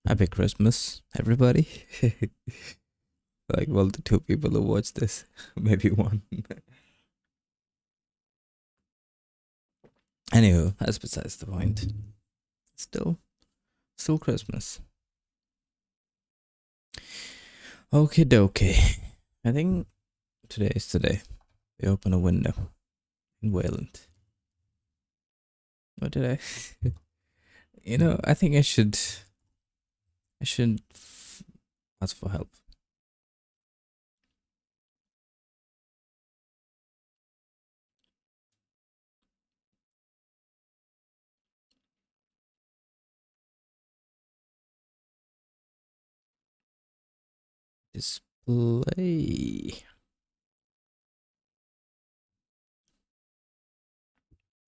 Happy Christmas, everybody. Like, well, the two people who watch this, maybe one. Anywho, that's besides the point. Still Christmas. Okay, dokie. I think today is today. We open a window in Wayland. What did I? I think I should ask for help. Display.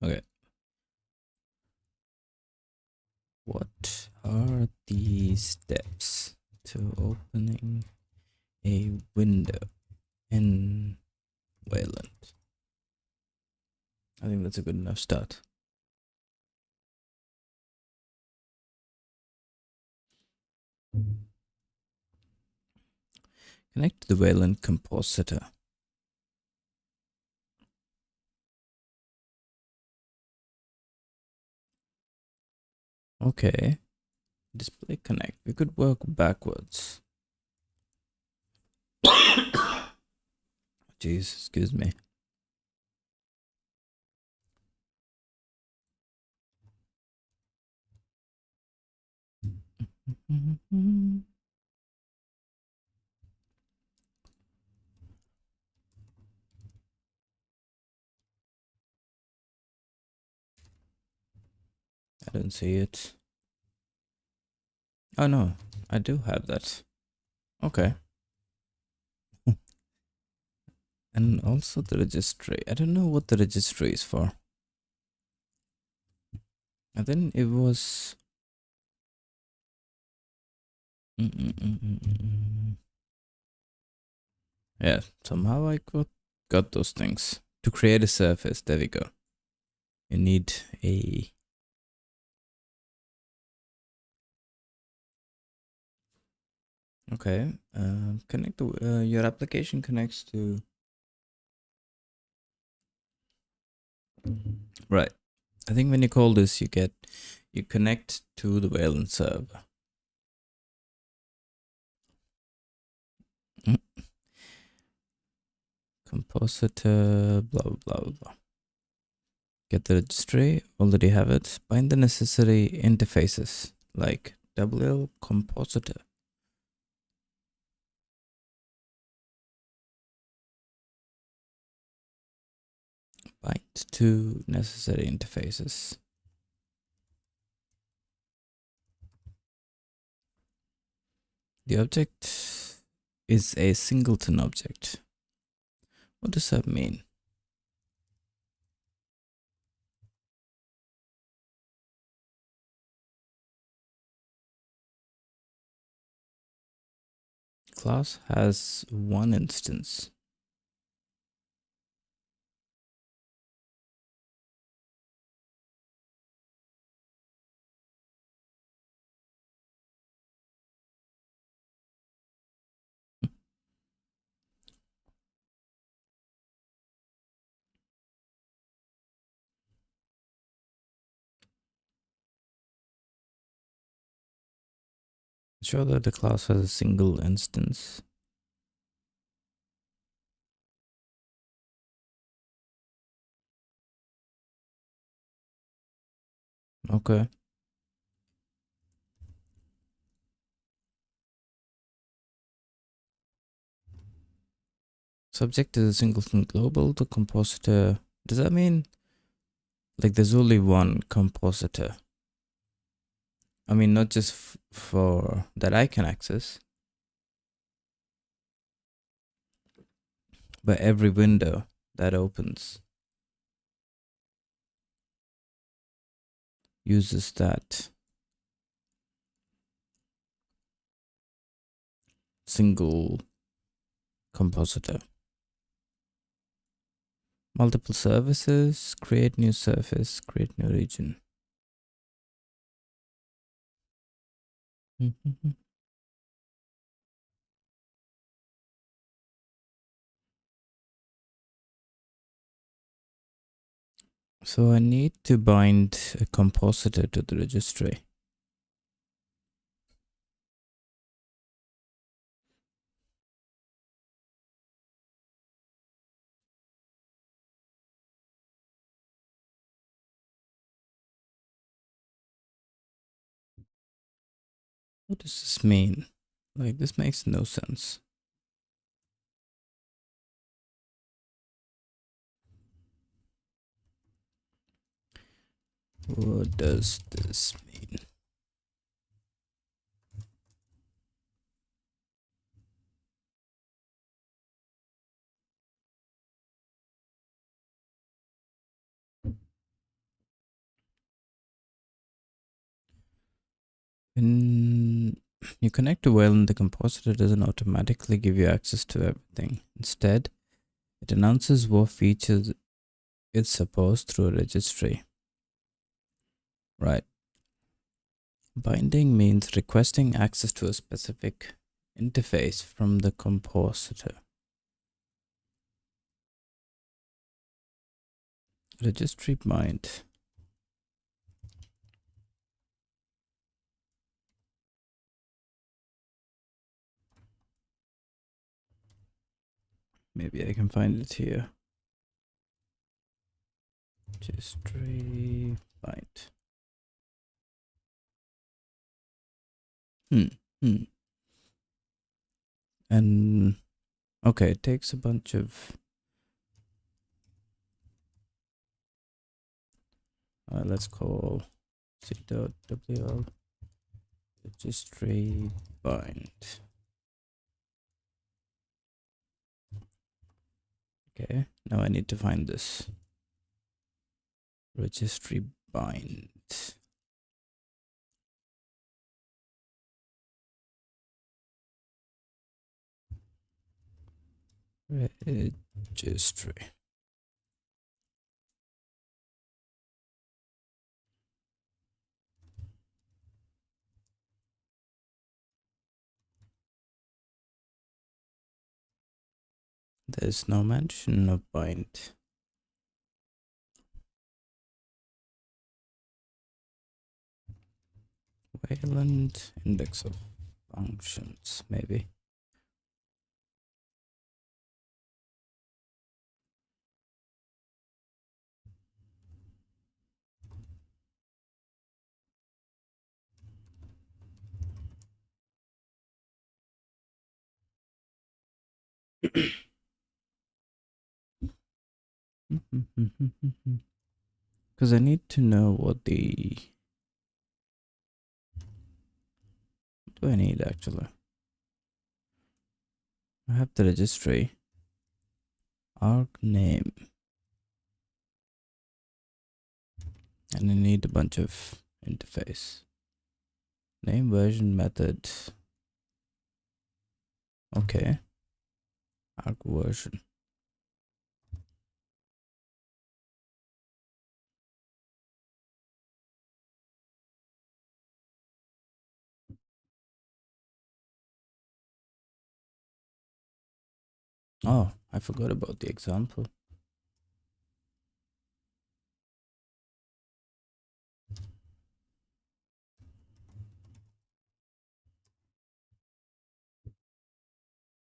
Okay. What are the steps to opening a window in Wayland? I think that's a good enough start. Connect to the Wayland compositor. Okay. Display connect. We could work backwards. Jeez, excuse me. I don't see it. Oh no, I do have that. Okay. And also the registry. I don't know what the registry is for. And then it was... Yeah, somehow I got those things. To create a surface, there we go. You need a... Okay, connect to... your application connects to... Right. I think when you call this, you connect to the Wayland server. Compositor, blah, blah, blah, blah. Get the registry, already have it. Bind the necessary interfaces, like WL compositor. Bind to necessary interfaces. The object is a singleton object. What does that mean? Class has one instance. Show that the class has a single instance. Okay. Subject is a singleton global. The compositor. Does that mean like there's only one compositor? I mean, not just for that I can access, but every window that opens uses that single compositor. Multiple services, create new surface, create new region. So I need to bind a compositor to the registry. What does this mean? Like, this makes no sense. What does this mean? When you connect to Wayland, the compositor doesn't automatically give you access to everything. Instead, it announces what features it supports through a registry. Right. Binding means requesting access to a specific interface from the compositor. Registry bind. Maybe I can find it here. Registry bind. And okay, it takes a bunch of let's call c.wl registry bind. Okay, now I need to find this registry bind. Registry. There's no mention of bind. Wayland index of functions, maybe. Because I need to know what the... What do I need actually? I have the registry. Arg name. And I need a bunch of interface. Name version method. Okay. Arg version. Oh, I forgot about the example.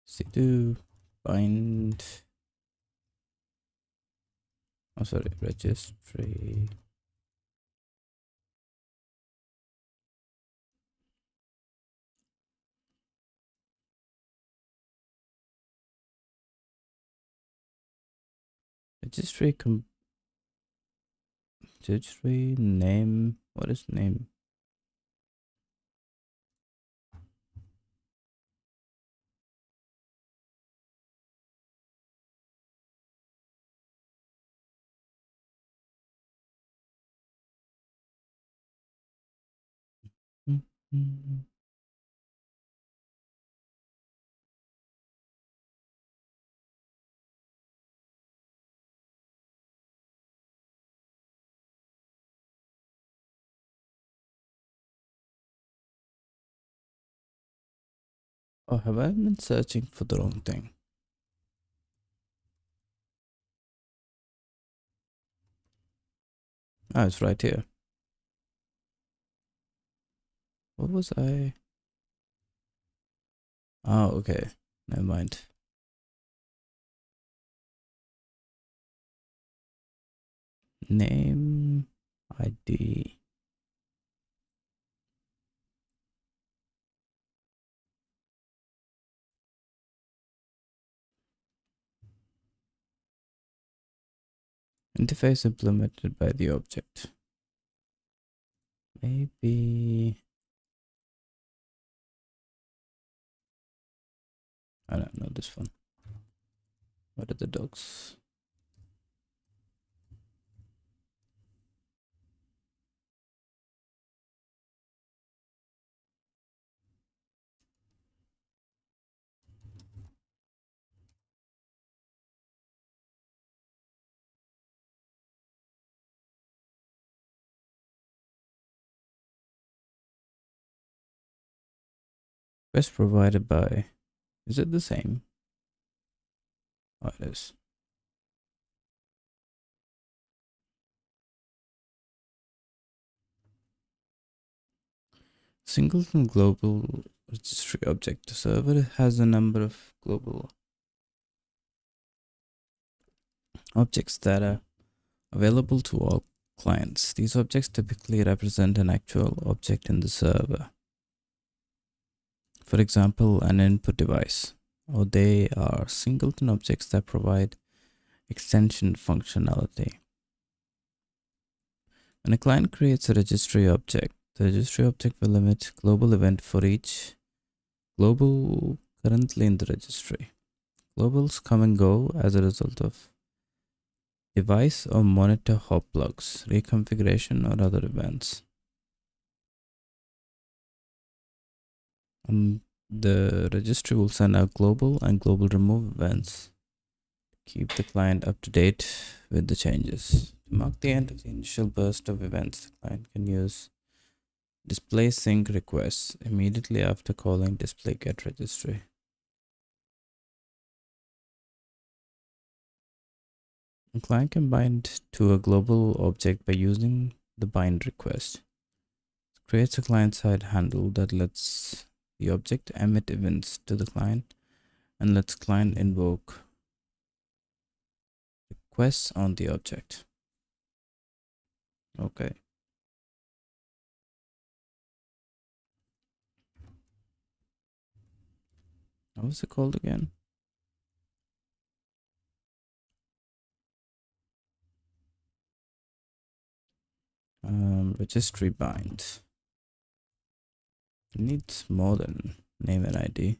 C2 bind. Oh, sorry, registry. Registry name. What is name? Oh, have I been searching for the wrong thing? Oh, it's right here. What was I? Oh, okay. Never mind. Name ID. Interface implemented by the object. Maybe I don't know this one. What are the dogs? Best provided by. Is it the same? Oh, it is. Singleton global registry object. The server has a number of global objects that are available to all clients. These objects typically represent an actual object in the server. For example, an input device, or they are singleton objects that provide extension functionality. When a client creates a registry object, the registry object will emit global event for each global currently in the registry. Globals come and go as a result of device or monitor hop logs, reconfiguration, or other events. The registry will send out global and global remove events. Keep the client up to date with the changes. To mark the end of the initial burst of events, the client can use display sync requests immediately after calling display get registry. A client can bind to a global object by using the bind request. It creates a client-side handle that lets the object emit events to the client and lets client invoke requests on the object. Okay. What was it called again? Registry bind. It needs more than name and ID.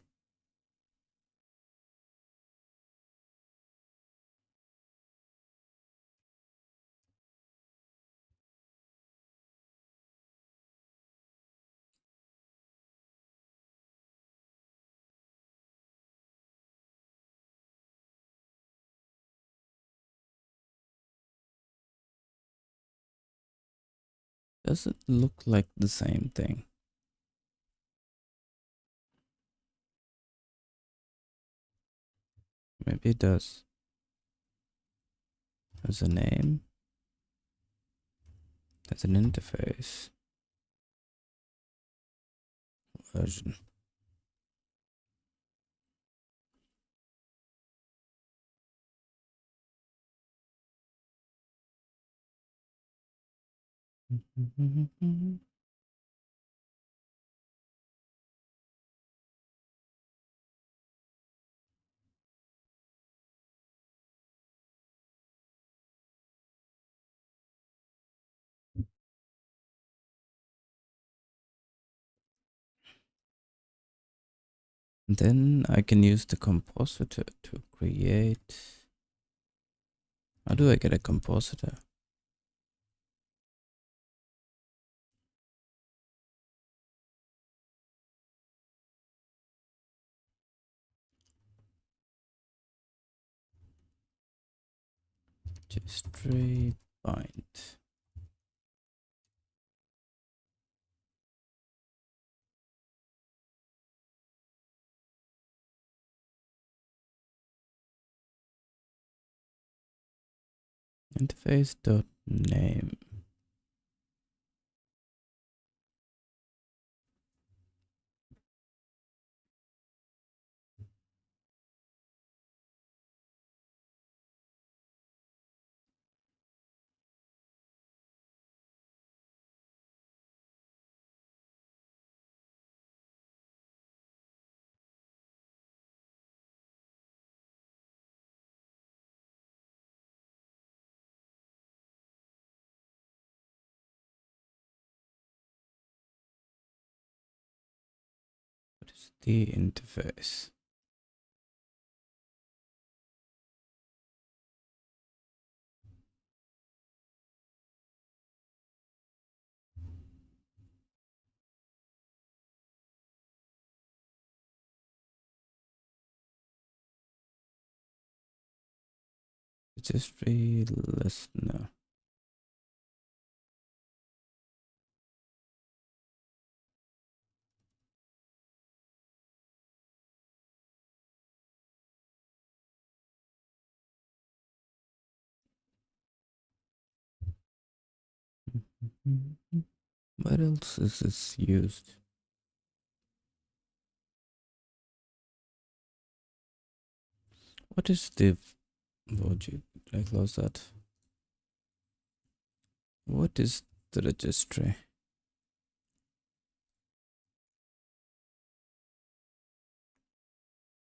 Does it look like the same thing? Maybe it does. There's a name. There's an interface. Version. Then I can use the compositor to create. How do I get a compositor? Registry bind. interface dot name. What is the interface? Registry listener. What else is this used? What is the did I close that? What is the registry?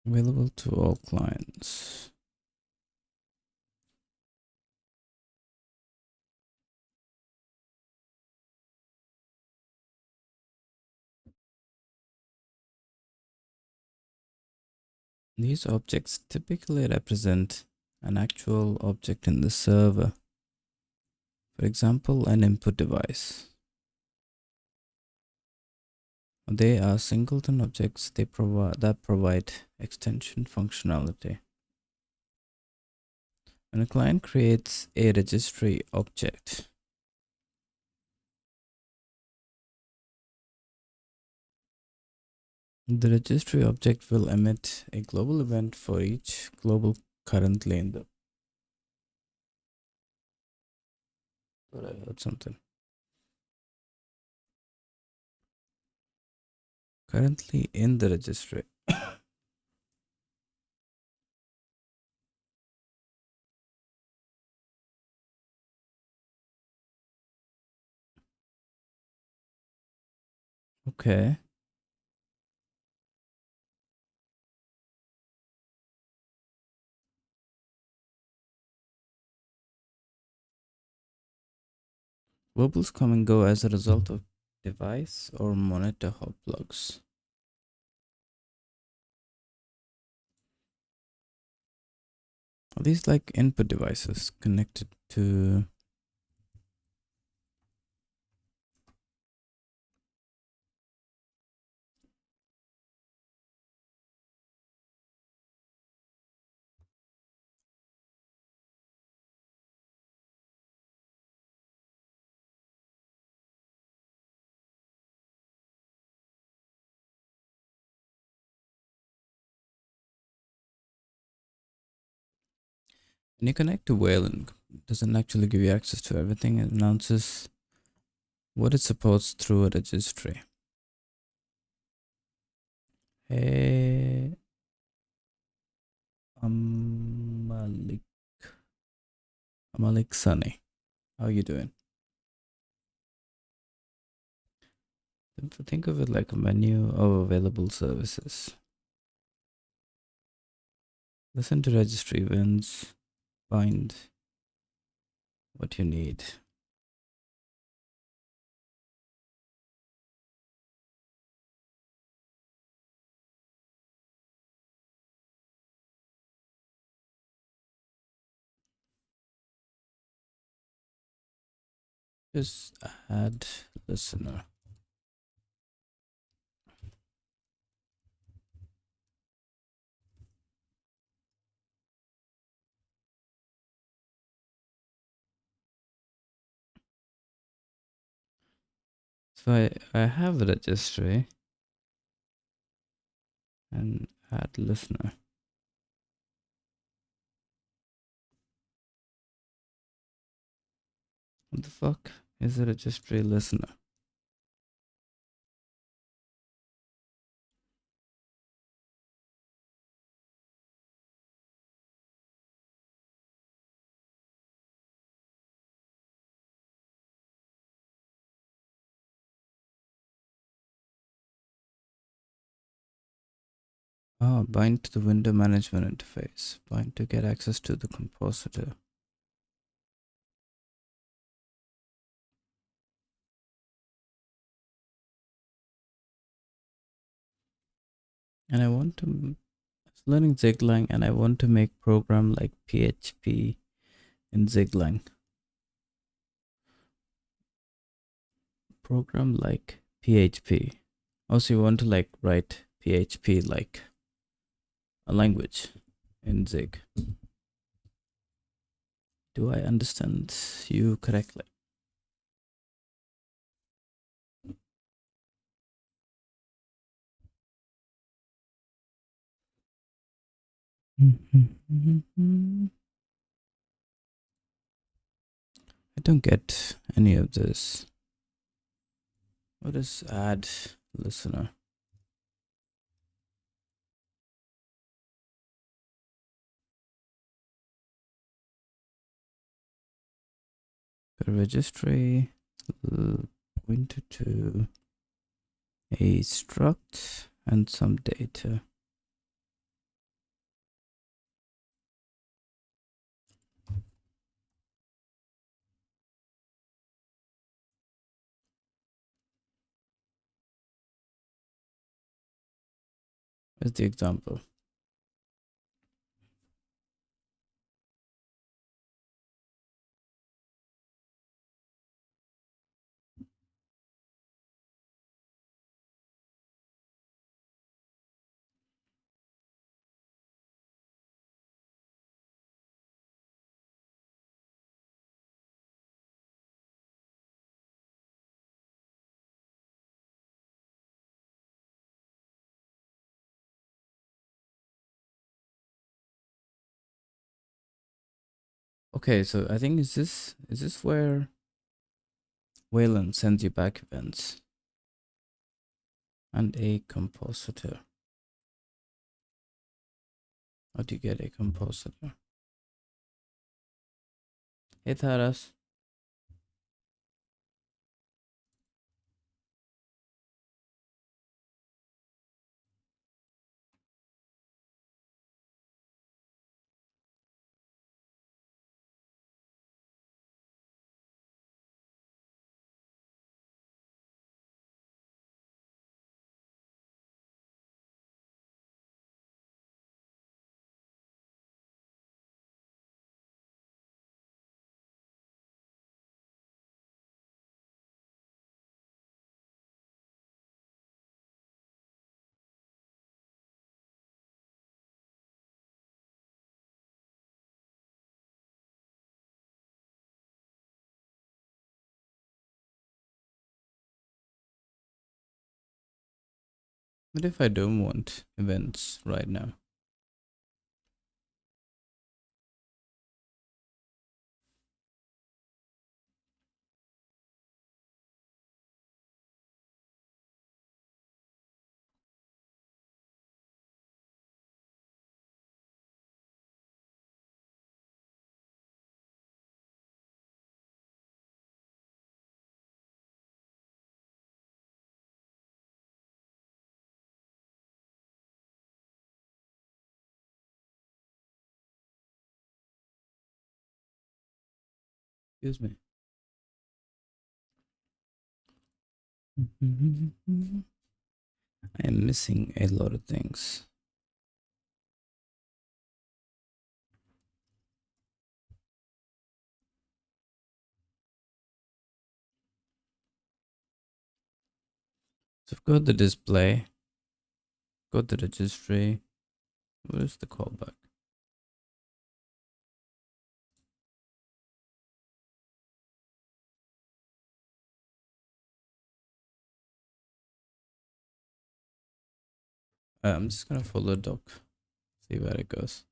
Available to all clients. These objects typically represent an actual object in the server. For example, an input device. They are singleton objects that provide extension functionality. When a client creates a registry object, the registry object will emit a global event for each global currently in the. Thought I heard something. Currently in the registry. Okay. Globals come and go as a result of device or monitor hop logs. Are these like input devices connected to? When you connect to Wayland, it doesn't actually give you access to everything. It announces what it supports through a registry. Hey, Malik Sunny, how you doing? Think of it like a menu of available services. Listen to registry events, find what you need. Just add listener. So I have a registry and add listener. What the fuck is a registry listener? Oh, bind to the window management interface. Bind to get access to the compositor. And I want to learning Ziglang, and I want to make program like PHP in Ziglang. Program like PHP. Also, you want to like write PHP like a language in Zig. Do I understand you correctly? I don't get any of this. What is add listener? The registry pointed to a struct and some data. As the example. Okay, so I think is this where Wayland sends you back events and a compositor? How do you get a compositor? Hey Taras. What if I don't want events right now? Excuse me. I am missing a lot of things. So I've got the display, got the registry. Where's the callback? I'm just gonna follow doc, see where it goes.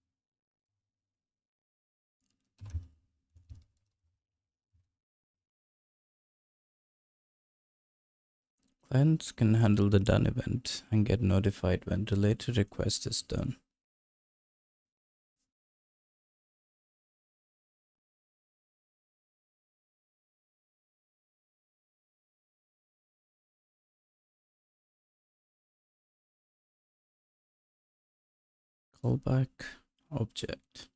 Clients can handle the done event and get notified when related request is done. Callback object.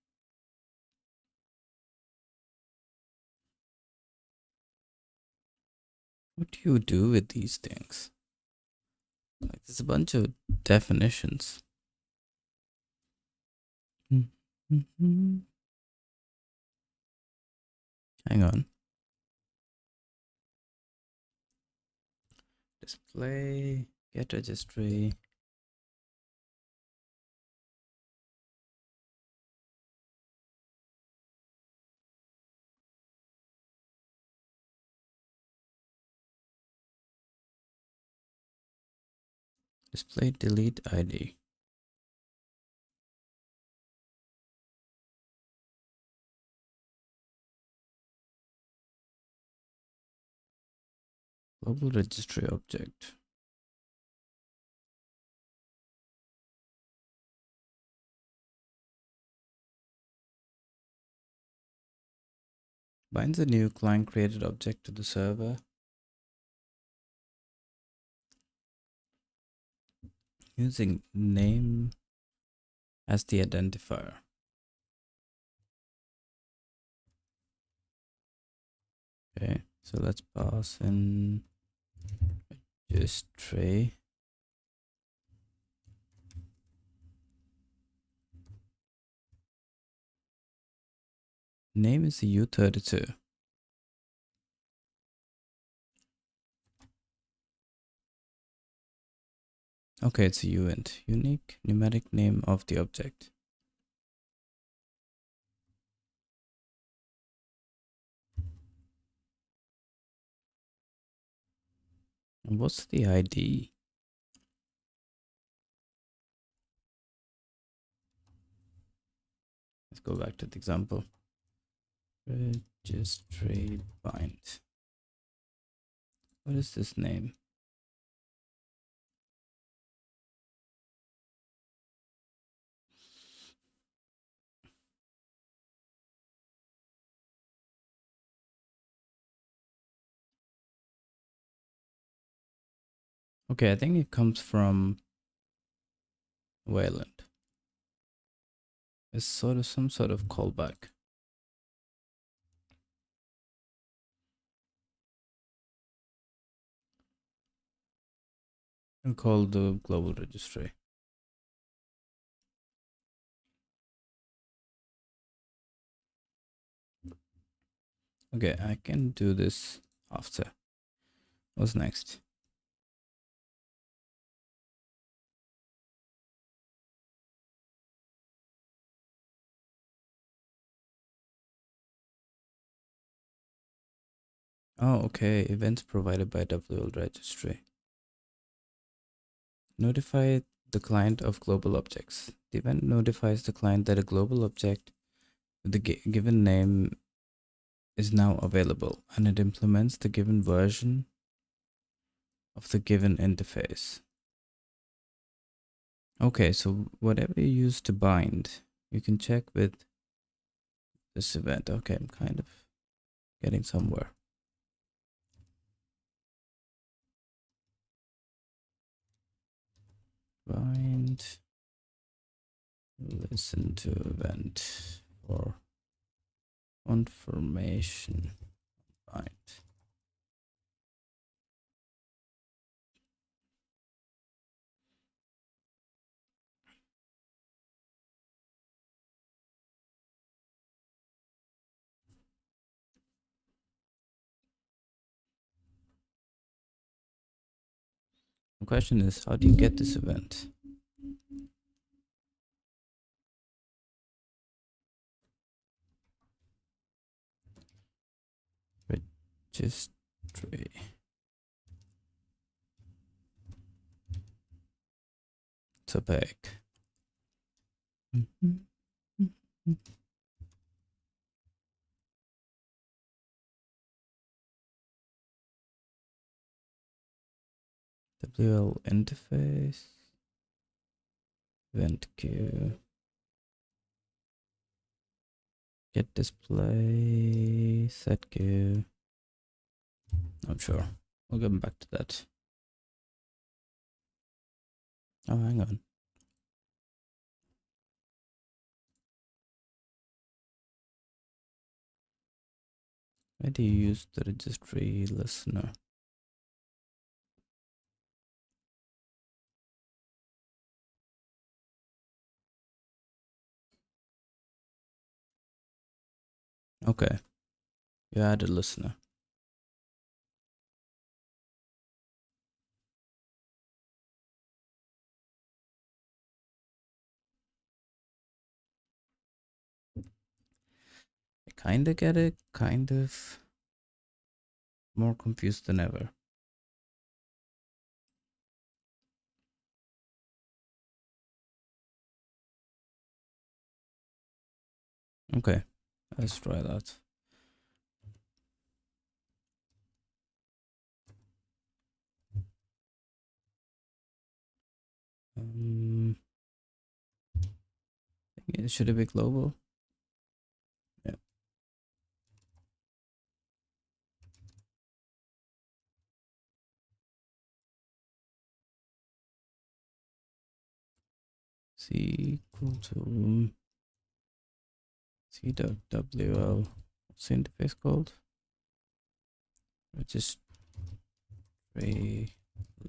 What do you do with these things? Like, there's a bunch of definitions. Hang on. Display, get registry. Display delete ID. Global registry object. Binds a new client created object to the server using name as the identifier. Okay, so let's pass in registry. Name is U32. Okay, it's a uint, unique numeric name of the object. And what's the ID? Let's go back to the example. Registry bind. What is this name? Okay, I think it comes from Wayland. It's sort of some sort of callback. And call the global registry. Okay, I can do this after. What's next? Oh, okay. Events provided by WL registry. Notify the client of global objects. The event notifies the client that a global object with the given name is now available, and it implements the given version of the given interface. Okay, so whatever you use to bind, you can check with this event. Okay, I'm kind of getting somewhere. Bind, listen to event for confirmation. Bind. The question is, how do you get this event? Registry. It's opaque. WL interface, event queue, get display, set queue. I'm sure. We'll get back to that. Oh, hang on. Why do you use the registry listener? Okay, you add a listener. I kinda get it, kind of more confused than ever. Okay, let's try that. Should it be global? Yeah. C equal to C.wl. What's the interface called? Registry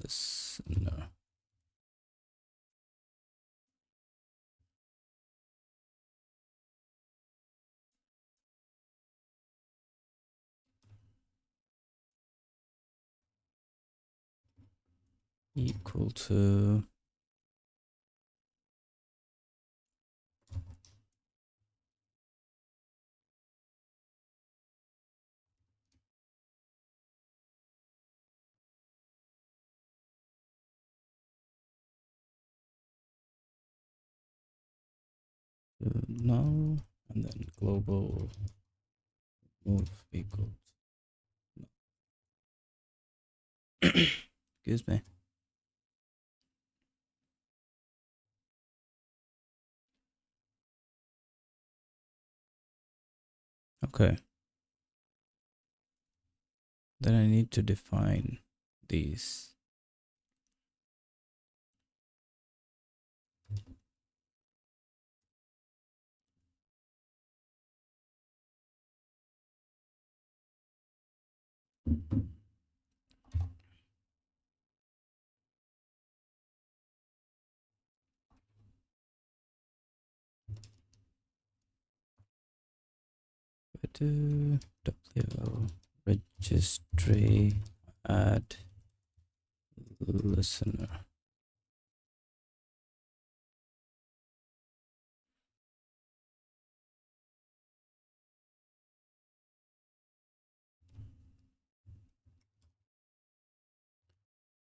listener. Equal to null, and then global move equals excuse me. Okay, then I need to define these. WL registry add listener.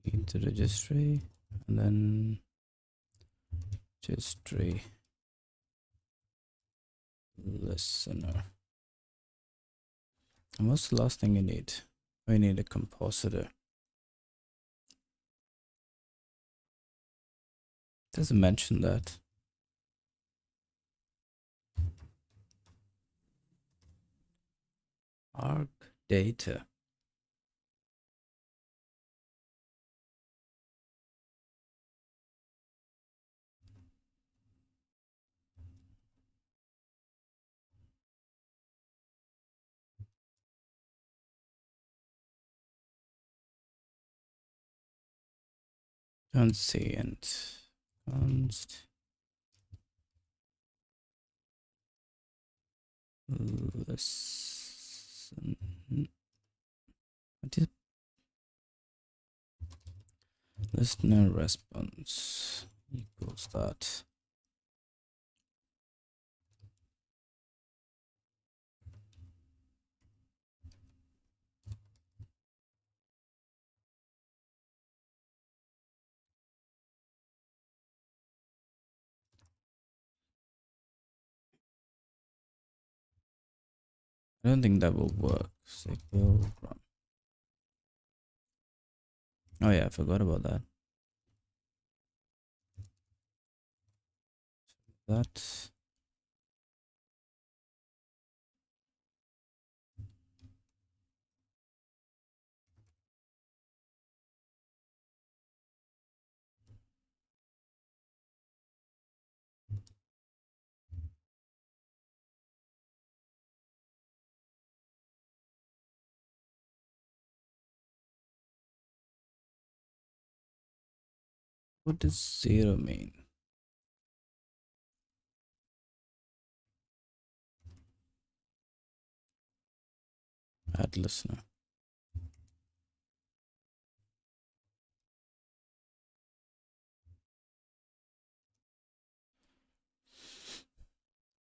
Into registry, and then registry listener. And what's the last thing you need? We need a compositor. Doesn't mention that. Arc data. Transient const listen. What is listener response equals that? I don't think that will work. So it will run. Oh yeah, I forgot about that. That's what does zero mean? Add listener.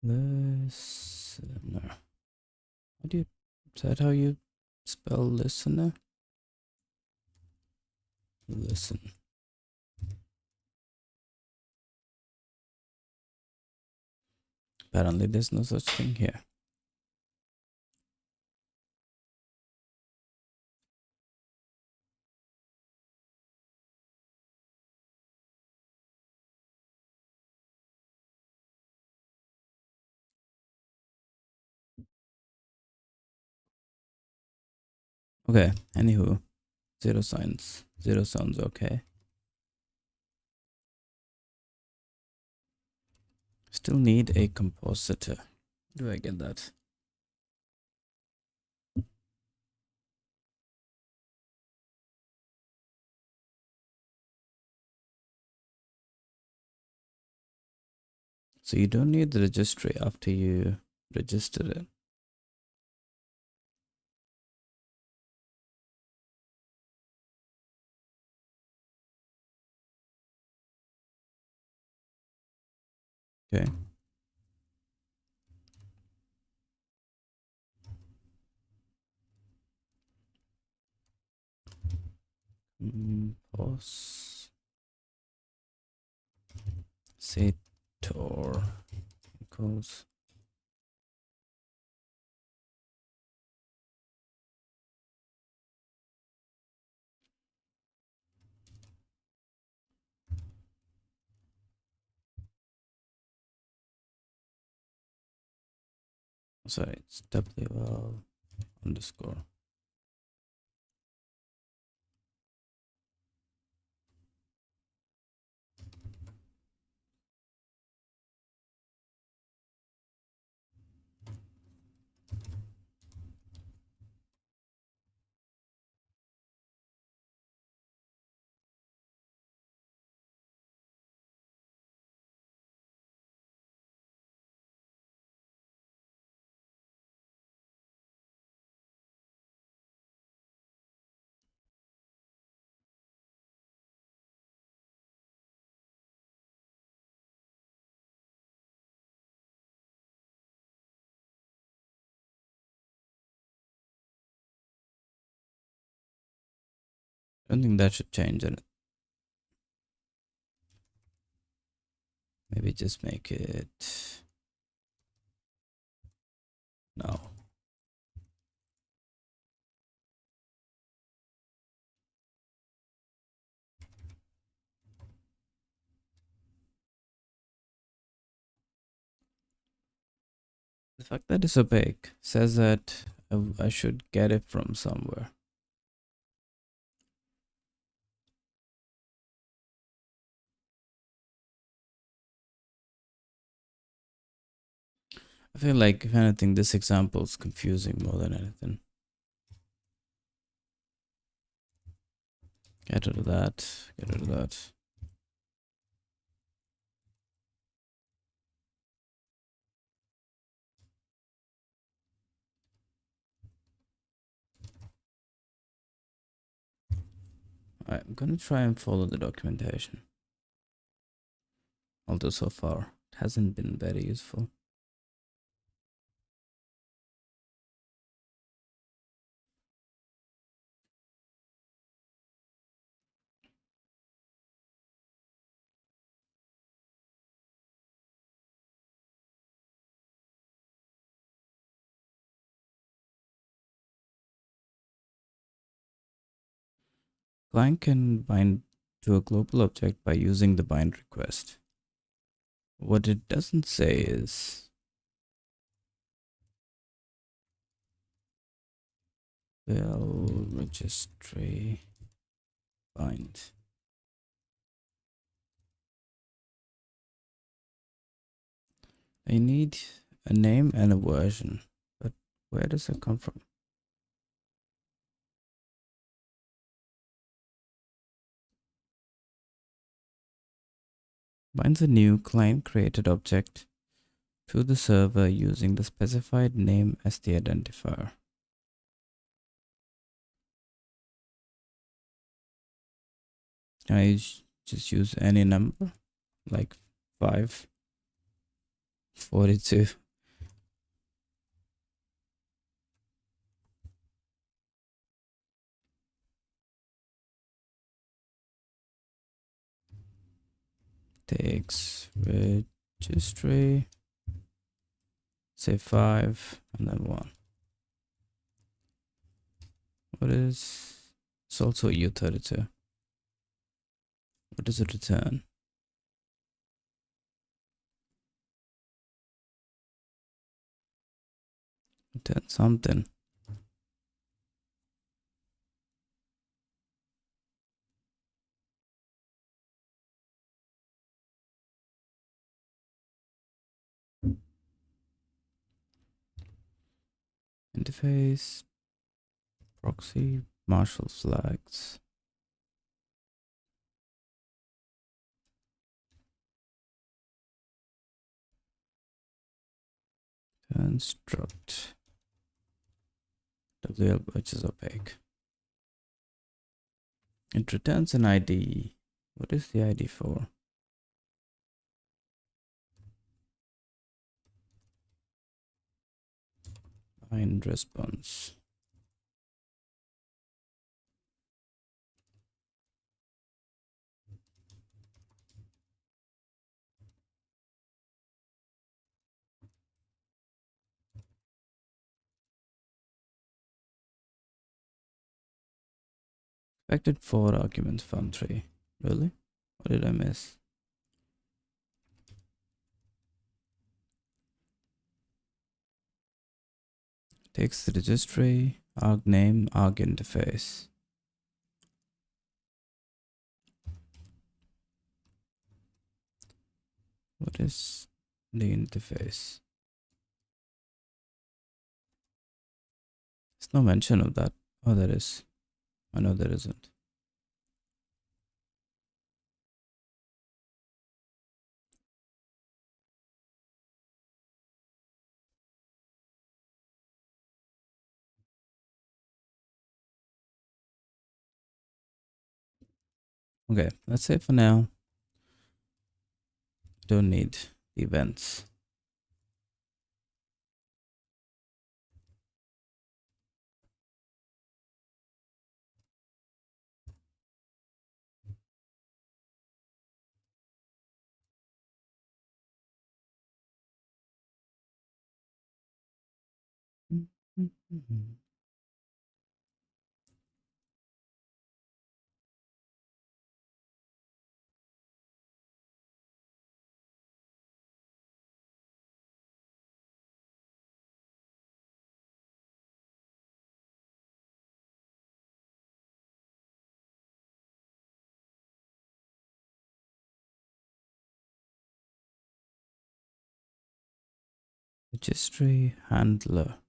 Listener. How do you, is that how you spell listener? Listen. Apparently there's no such thing here. Okay, anywho, zero signs. Zero sounds okay. Still need a compositor. Do I get that? So you don't need the registry after you register it. Okay. Compositor equals. Sorry, it's WL underscore. I don't think that should change it. Maybe just make it no. The fact that it's opaque says that I should get it from somewhere. I feel like, if anything, this example is confusing more than anything. Get rid of that. Get rid of that. Alright, I'm gonna try and follow the documentation. Although so far it hasn't been very useful. Client can bind to a global object by using the bind request. What it doesn't say is will registry bind. I need a name and a version, but where does that come from? Binds a new client created object to the server using the specified name as the identifier. Can I just use any number like 5, 42? Takes registry, say 5 and then 1. What is, it's also U32. What does it return? Return something. Interface, proxy, Marshall flags. Turn struct. WL which is opaque. It returns an ID. What is the ID for? Bind response. Expected 4 arguments from 3. Really? What did I miss? Takes the registry, arg name, arg interface. What is the interface? There's no mention of that. Oh, there is. Oh, no, there isn't. Okay, let's say for now, don't need the events. Registry handler.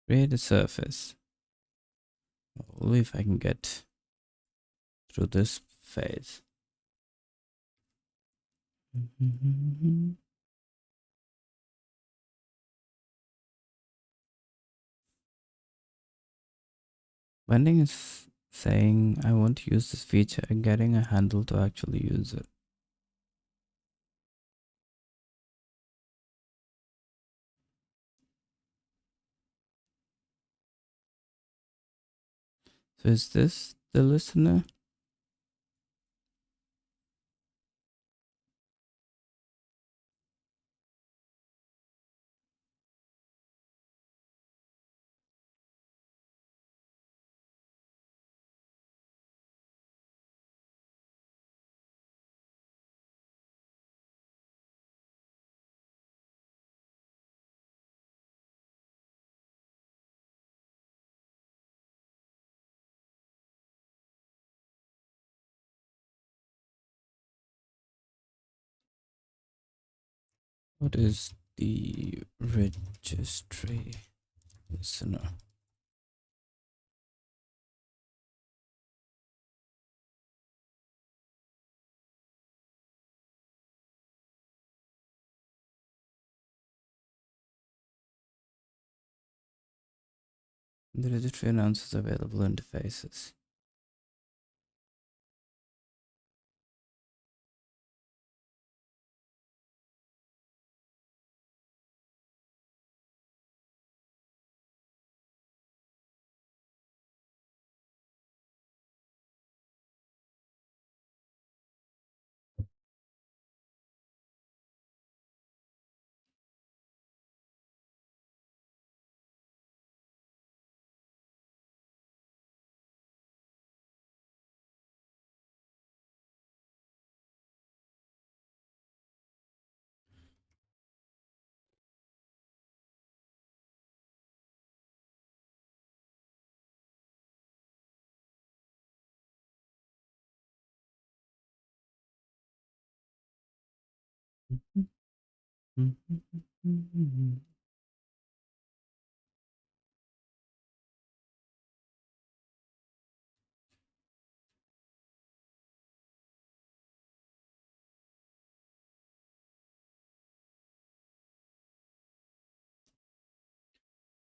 Create a surface. Only if I can get through this phase. Bending is saying I want to use this feature and getting a handle to actually use it. So is this the listener? What is the registry listener? The registry announces available interfaces.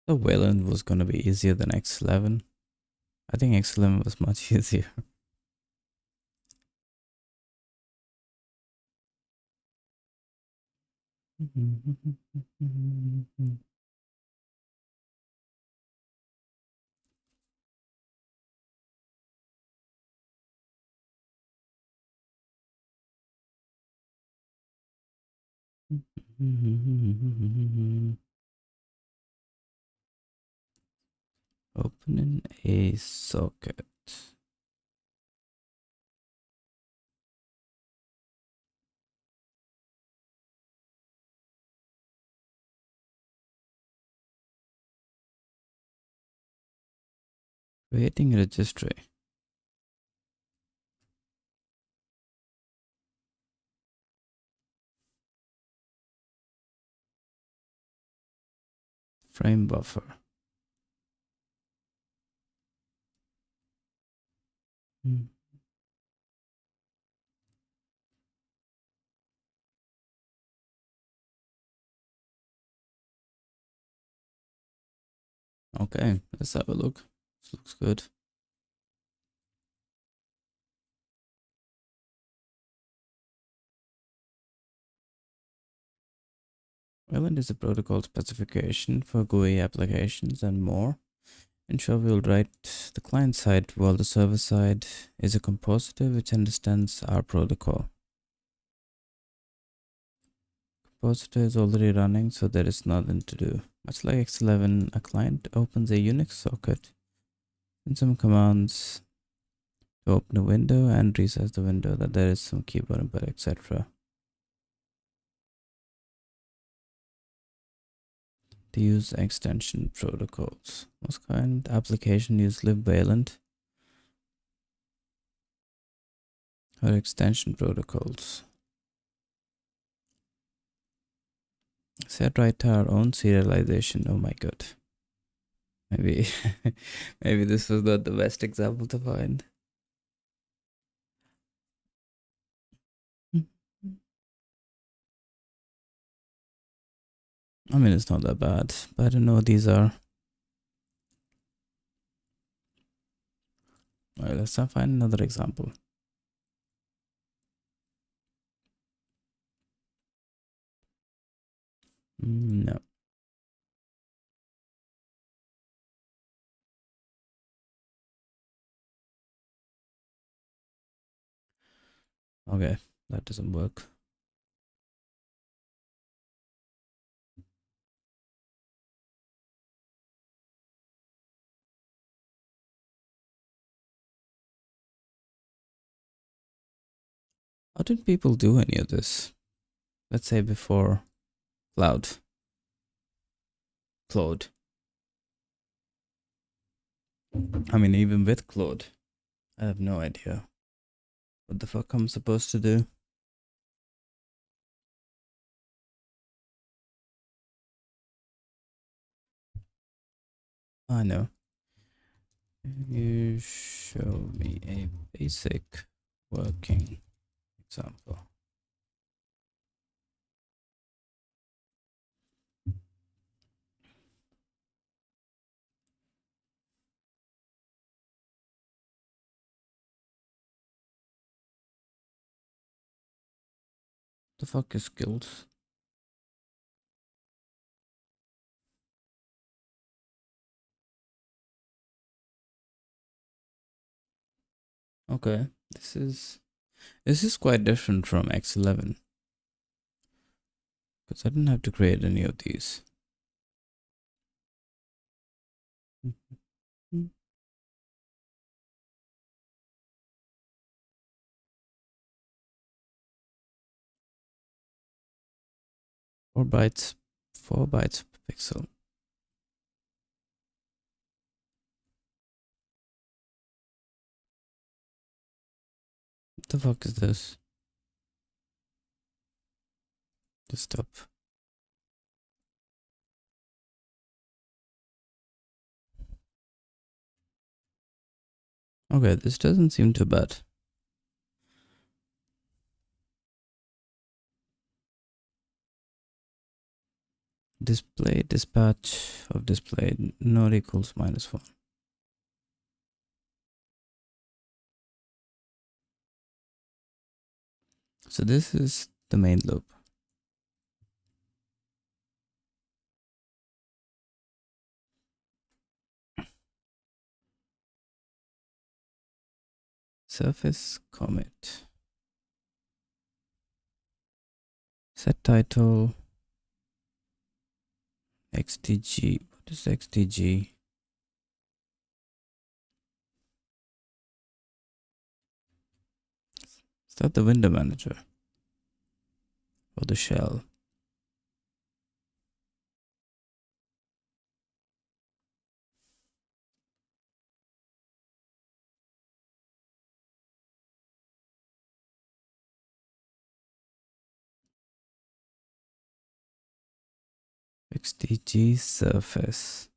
So Wayland was gonna be easier than X11. I think X11 was much easier. Opening a socket. Creating a registry. Frame buffer. Okay, let's have a look. This looks good. Wayland is a protocol specification for GUI applications and more. In short, we'll write the client side while the server side is a compositor which understands our protocol. Compositor is already running, so there is nothing to do. Much like X11, a client opens a Unix socket and some commands to open a window and resize the window, that there is some keyboard input, etc. To use extension protocols. Most kind application use libwayland or extension protocols. Set right to our own serialization. Oh my god. Maybe maybe this was not the best example to find. I mean, it's not that bad, but I don't know what these are. Alright, let's find another example. No. Okay, that doesn't work. How did people do any of this? Let's say before Claude. I mean, even with Claude, I have no idea what the fuck I'm supposed to do. I know. You show me a basic working example. The fuck is skills? Okay, this is quite different from X11 because I didn't have to create any of these. Mm-hmm. 4 bytes, 4 bytes per pixel. What the fuck is this? Desktop. Okay, this doesn't seem too bad. Display dispatch of display not equals -1. So this is the main loop. Surface commit. Set title. XDG. What is XDG? Is that the window manager? Or the shell? XDG surface.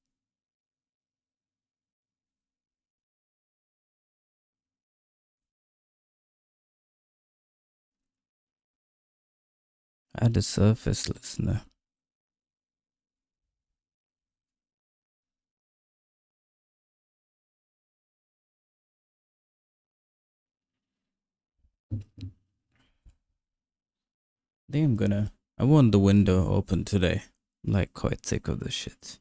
Add a surface listener. I think I want the window open today. I'm like quite sick of this shit.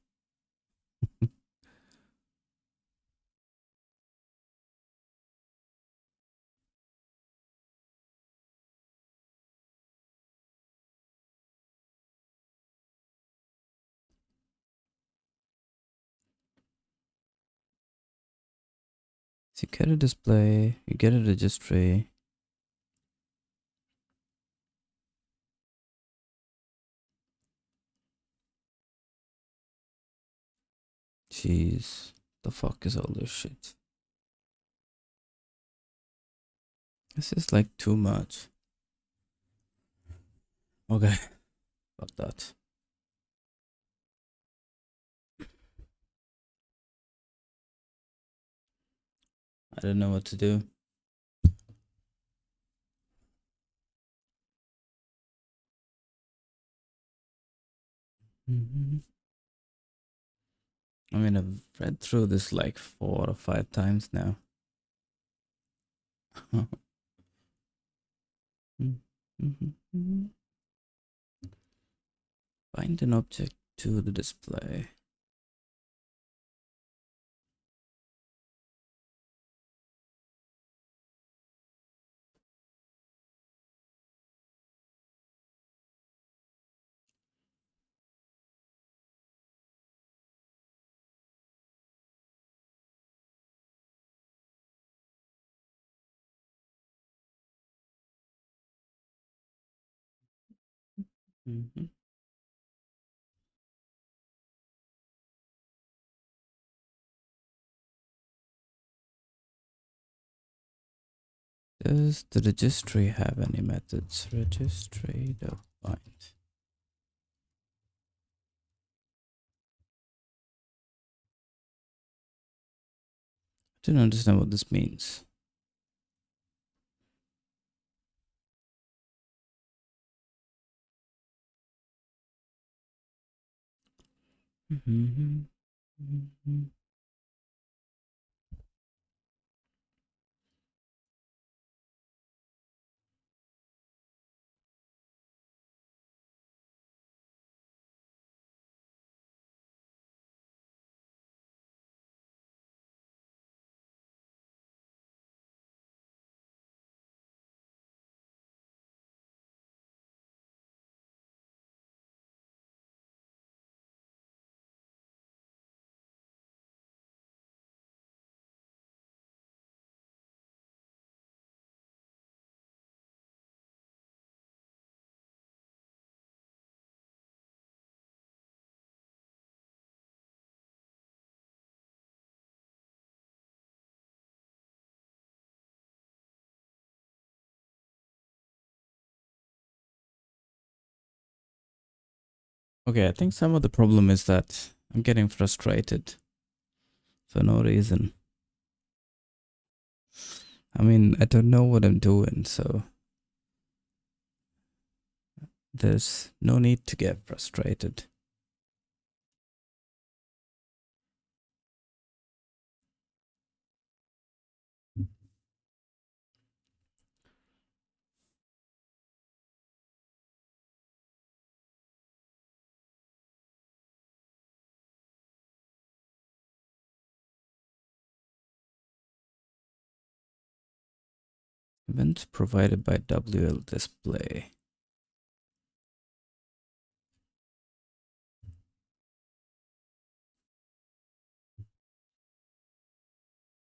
So you get a display, you get a registry. Jeez, the fuck is all this shit? This is like too much. Okay, fuck that. I don't know what to do. I mean, I've read through this like 4 or 5 times now. Find an object to the display. Mhm. Does the registry have any methods? Registry defined. I don't understand what this means. Mhm. Mhm. Okay, I think some of the problem is that I'm getting frustrated for no reason. I mean, I don't know what I'm doing, so there's no need to get frustrated. Events provided by WL display.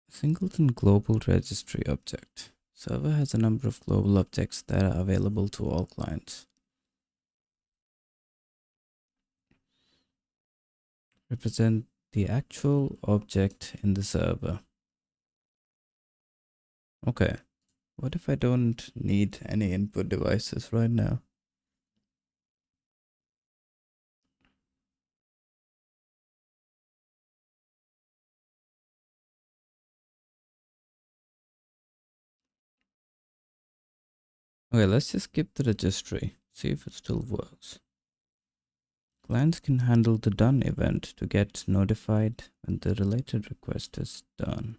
Singleton global registry object. Server has a number of global objects that are available to all clients. Represent the actual object in the server. Okay. What if I don't need any input devices right now? Okay, let's just skip the registry. See if it still works. Clients can handle the done event to get notified when the related request is done.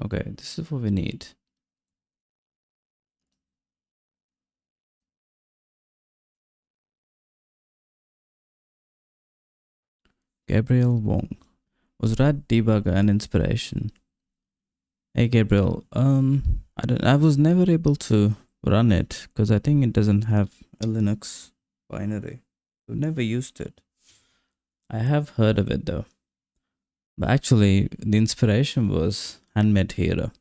Okay, this is what we need. Gabriel Wong. Was Rat Debugger an inspiration? Hey Gabriel, I was never able to run it because I think it doesn't have a Linux binary. I've never used it. I have heard of it though. But actually the inspiration was Handmade Hero.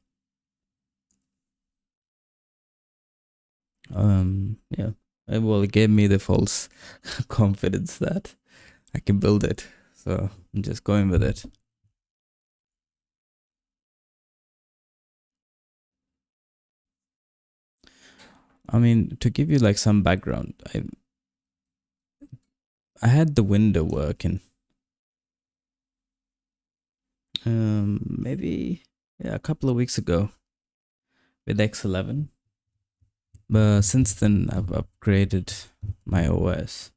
Yeah. Well, it gave me the false confidence that I can build it. So I'm just going with it. I mean, to give you like some background, I had the window working. Maybe a couple of weeks ago with X11. But since then, I've upgraded my OS,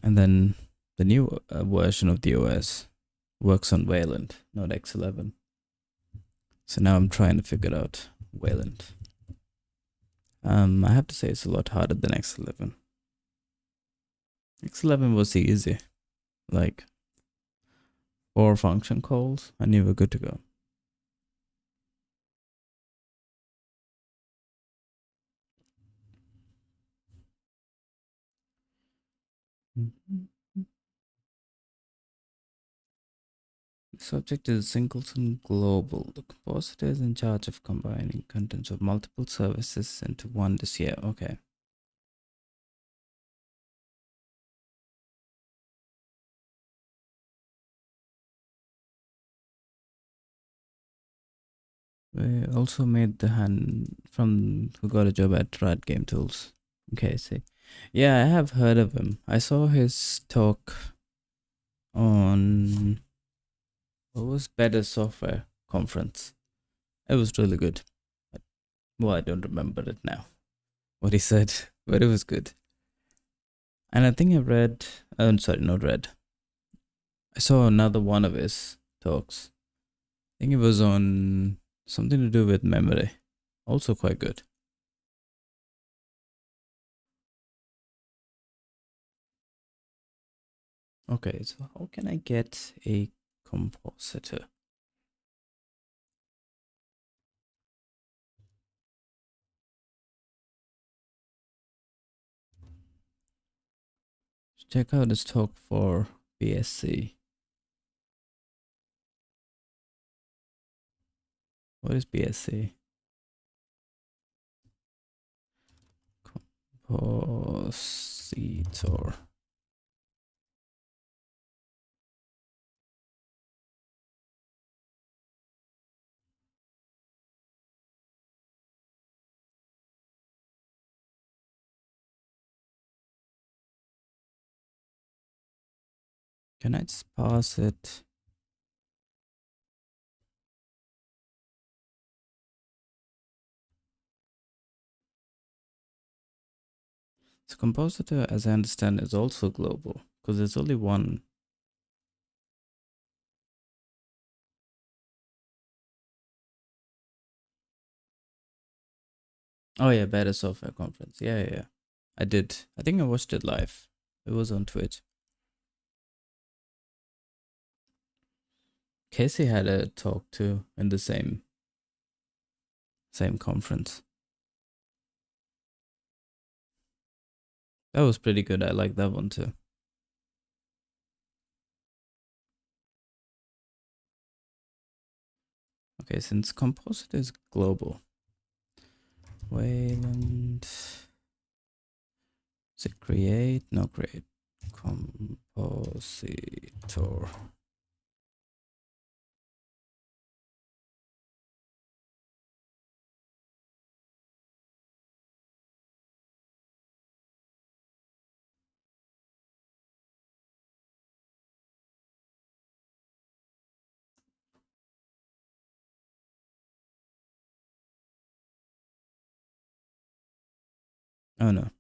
and then the new version of the OS works on Wayland, not X11. So now I'm trying to figure out Wayland. I have to say it's a lot harder than X11. X11 was easy, like 4 function calls, and you were good to go. The subject is singleton global. The compositor is in charge of combining contents of multiple services into one this year. Okay. We also made the hand from who got a job at Riot Game Tools. Okay, see. Yeah, I have heard of him. I saw his talk on what was Better Software conference. It was really good. Well, I don't remember it now. What he said, but it was good. And I think I read. I'm sorry, not read. I saw another one of his talks. I think it was on something to do with memory. Also quite good. Okay, so how can I get a compositor? Check out this talk for BSc. What is BSc? Compositor. Can I just pass it? So compositor, as I understand, is also global because there's only one. Oh yeah, Better Software Conference. Yeah. I did. I think I watched it live. It was on Twitch. Casey had a talk too in the same conference. That was pretty good. I like that one too. Okay, since composite is global, Wayland. Is it create? No, create. Compositor. Oh no.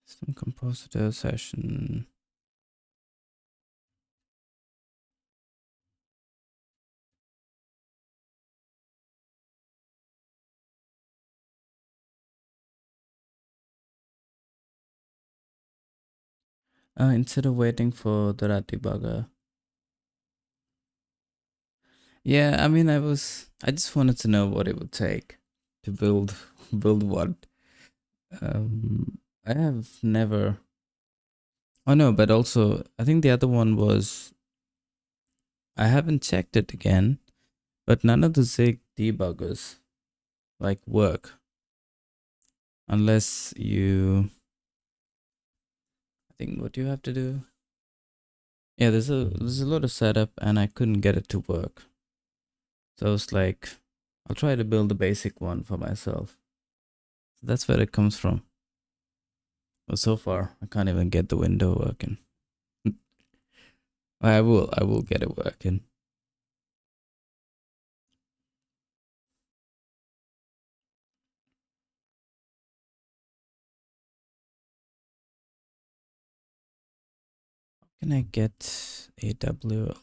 System compositor session. Instead of waiting for the debugger. Yeah, I mean, I just wanted to know what it would take to build one. I have never. Oh no, but also I think the other one was I haven't checked it again, but none of the Zig debuggers like work unless you. I think what you have to do. Yeah, there's a lot of setup, and I couldn't get it to work. So I was like, I'll try to build a basic one for myself. That's where it comes from. But so far, I can't even get the window working. I will get it working. How can I get AW?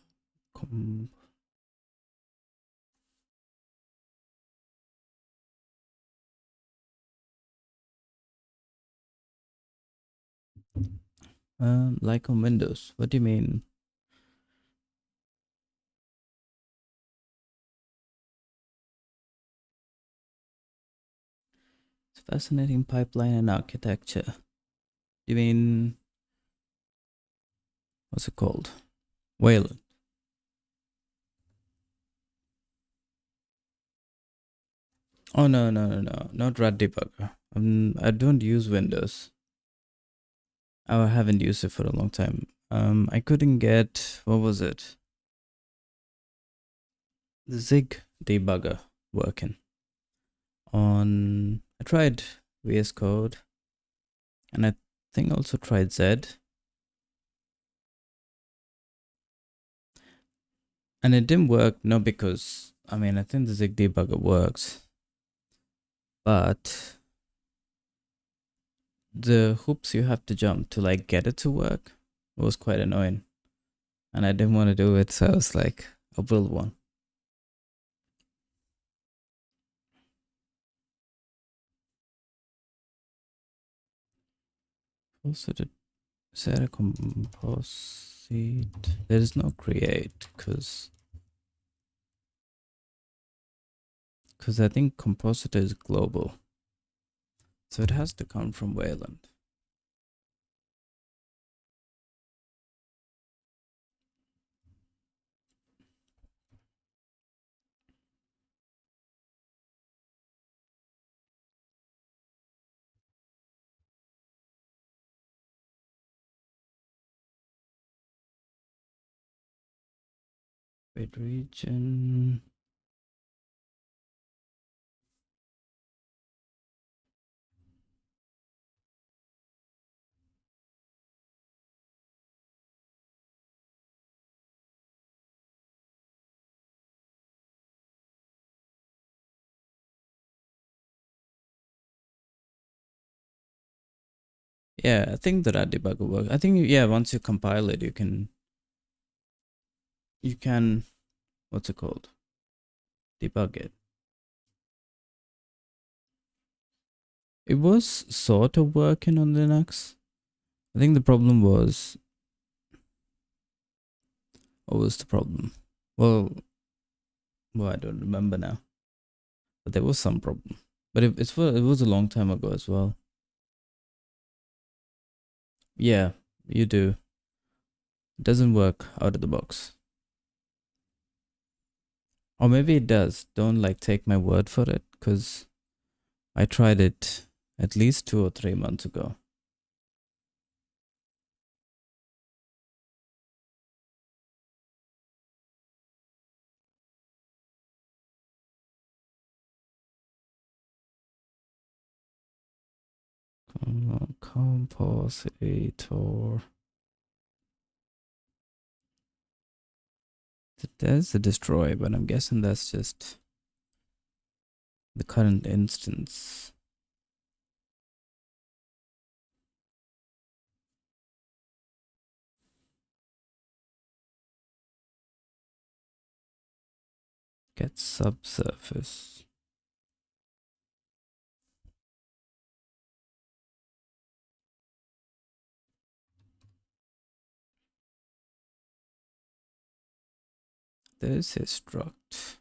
Like on Windows. What do you mean? It's fascinating pipeline and architecture. You mean what's it called? Wayland. Oh no, not rat debugger. I don't use Windows. I haven't used it for a long time. I couldn't get, what was it? The Zig debugger working on. I tried VS Code, and I think I also tried Z, and it didn't work. No, because I mean I think the Zig debugger works, but the hoops you have to jump to like get it to work was quite annoying, and I didn't want to do it, so I was like, I'll build one. Also, is there a composite? There is no create because I think compositor is global, so it has to come from Wayland. Wait, region. Yeah, I think that debugger works. I think, yeah, once you compile it, you can, what's it called? Debug it. It was sort of working on Linux. I think the problem was, what was the problem? Well, I don't remember now, but there was some problem. But it was a long time ago as well. Yeah, you do. It doesn't work out of the box. Or maybe it does. Don't like take my word for it, because I tried it at least 2 or 3 months ago. Compositor. There's a destroy, but I'm guessing that's just the current instance. Get subsurface. There's a struct.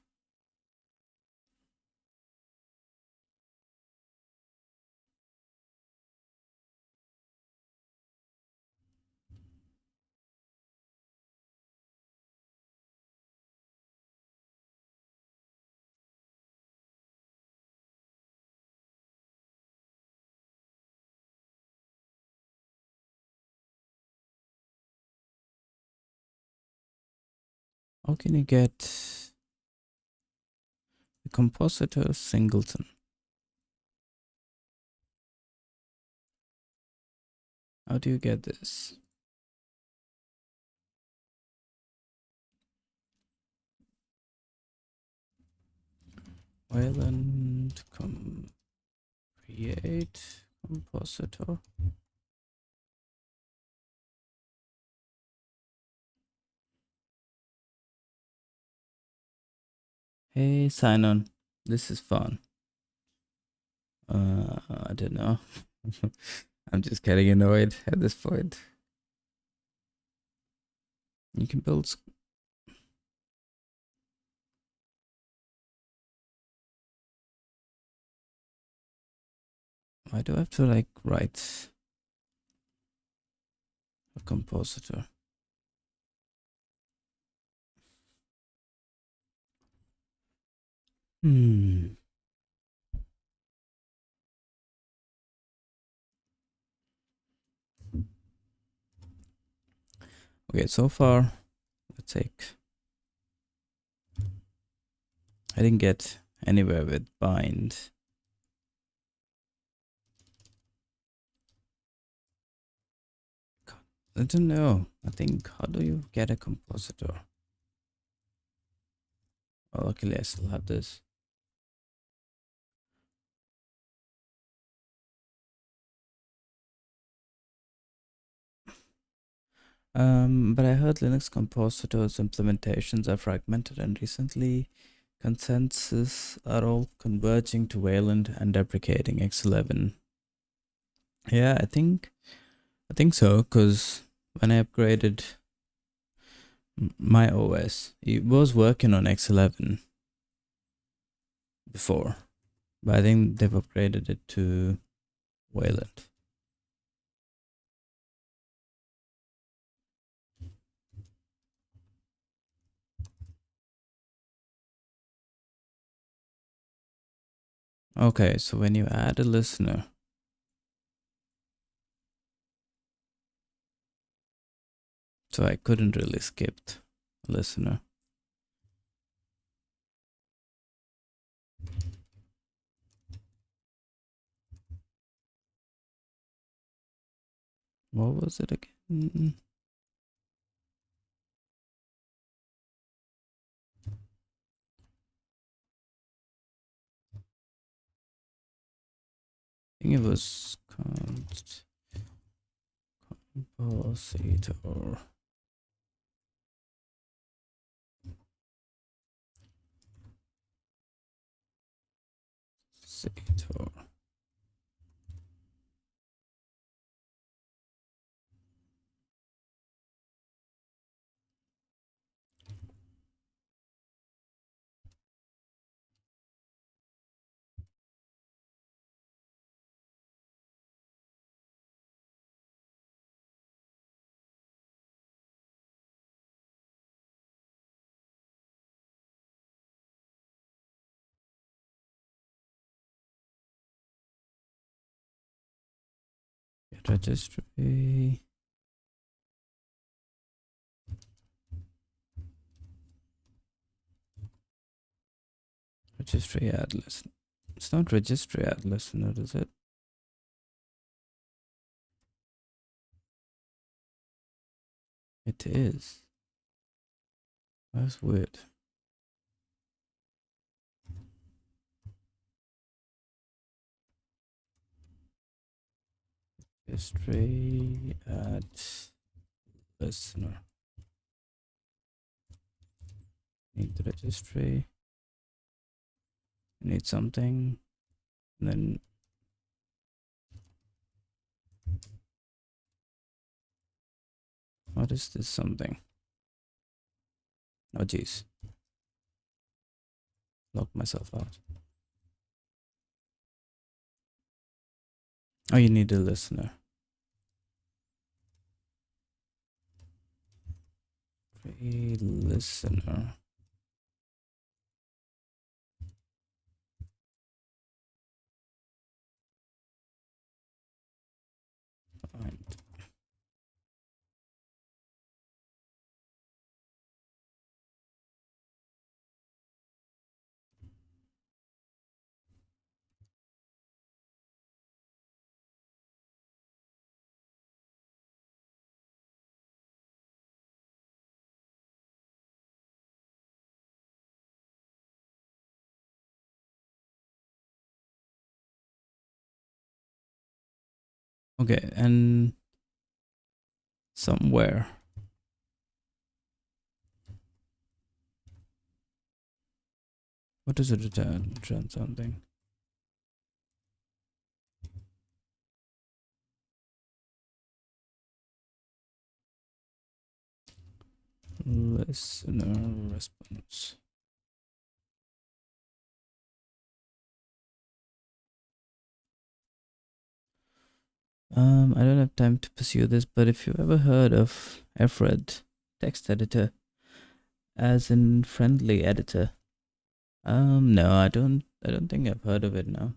How can you get the compositor singleton? How do you get this? Wayland create compositor. Hey, sign on. This is fun. I don't know. I'm just getting annoyed at this point. You can build. Why do I have to like write a compositor? Okay, so far, let's take. I didn't get anywhere with bind. I don't know. I think, how do you get a compositor? Well, luckily I still have this. But I heard Linux compositors implementations are fragmented, and recently consensus are all converging to Wayland and deprecating X11. Yeah, I think so, because when I upgraded my OS, it was working on X11 before, but I think they've upgraded it to Wayland. Okay, so when you add a listener, so I couldn't really skip a listener. What was it again? I think it was const compositor. Compositor. Get registry. Registry add listener. It's not registry add listener, is it? It is. That's weird. Registry add listener. Need the registry. Need something. And then what is this something? Oh geez. Locked myself out. Oh, you need a listener. Free listener. Find. Okay, and somewhere. What does it return? Return something. Listener response. I don't have time to pursue this, but if you've ever heard of FRED text editor, as in friendly editor, No, I don't think I've heard of it now.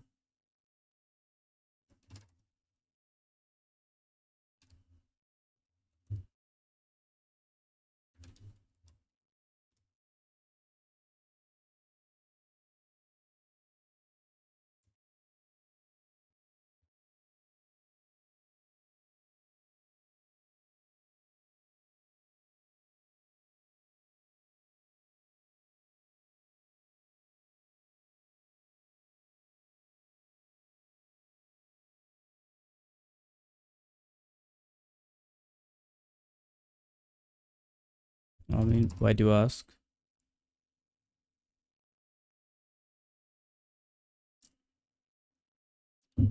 I mean, why do you ask? I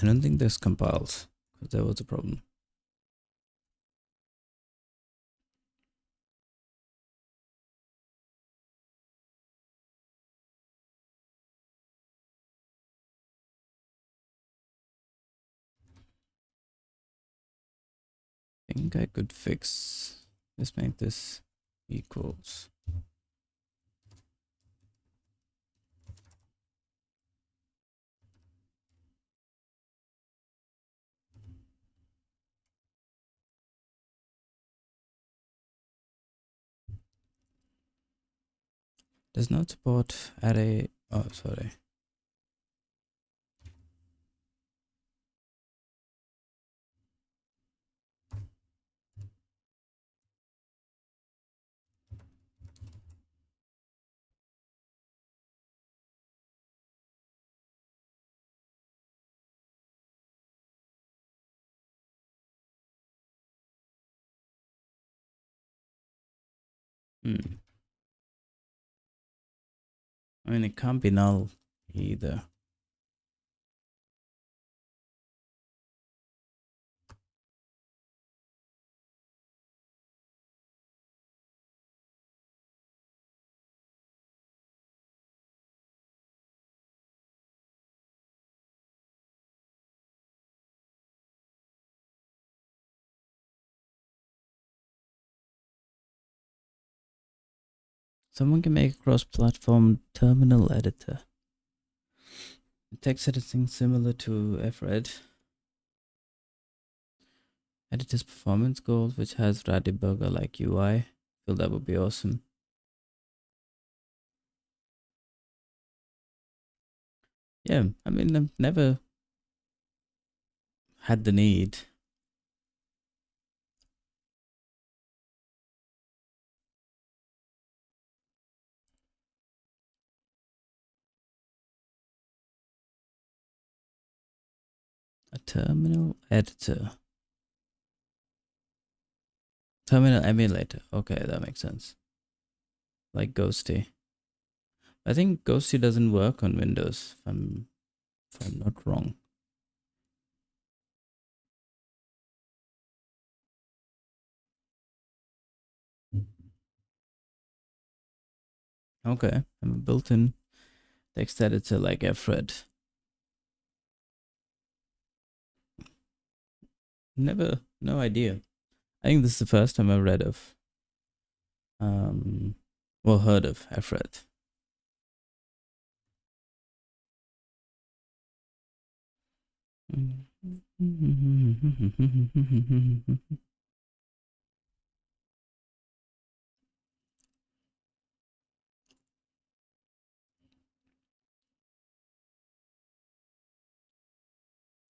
don't think this compiles, because there was a problem. I think I could fix, just make this equals. Does not support array, oh, sorry. I mean, it can't be null either. Someone can make a cross-platform terminal editor. Text editing similar to FRED. Editor's performance goals, which has debugger like UI. I feel that would be awesome. Yeah, I mean, I've never had the need. A terminal editor. Terminal emulator. Okay, that makes sense. Like Ghosty. I think Ghosty doesn't work on Windows, if I'm not wrong. Okay, I'm a built-in text editor like FRED. Never, no idea. I think this is the first time I've read of, well, heard of FRED.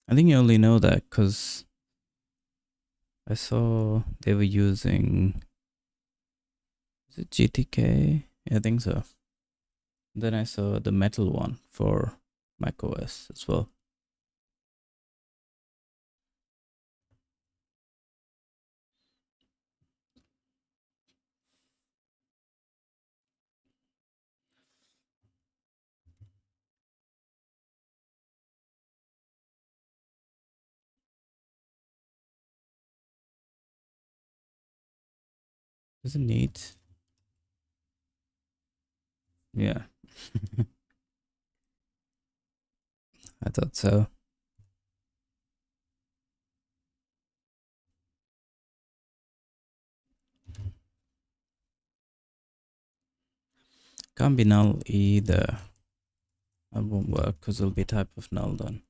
I think you only know that because I saw they were using, is it GTK? Yeah, I think so. Then I saw the metal one for macOS as well. Does it need? Yeah. I thought so. Can't be null either. That won't work because it'll be type of null then.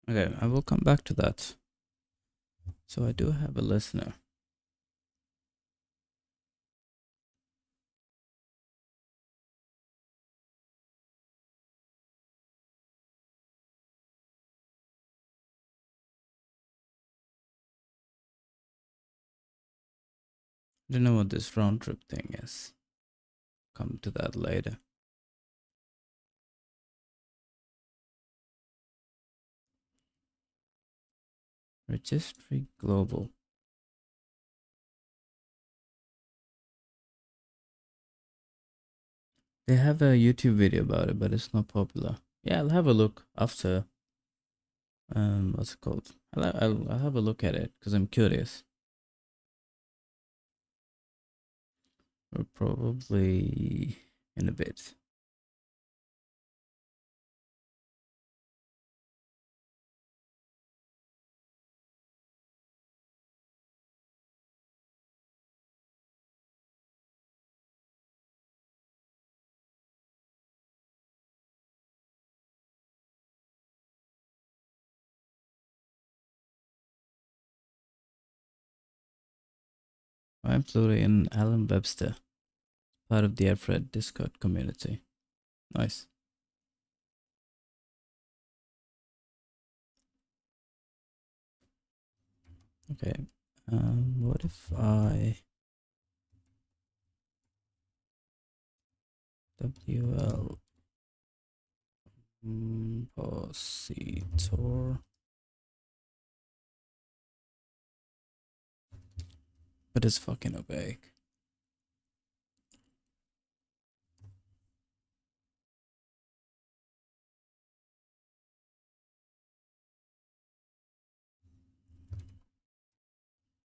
Okay, I will come back to that. So I do have a listener. I don't know what this round trip thing is. Come to that later. Registry global. They have a YouTube video about it, but it's not popular. Yeah, I'll have a look after. What's it called? I'll have a look at it because I'm curious. Or probably in a bit. I'm Florian Alan Webster, part of the Alfred Discord community. Nice. Okay. What if I WL compositor? But it's fucking opaque.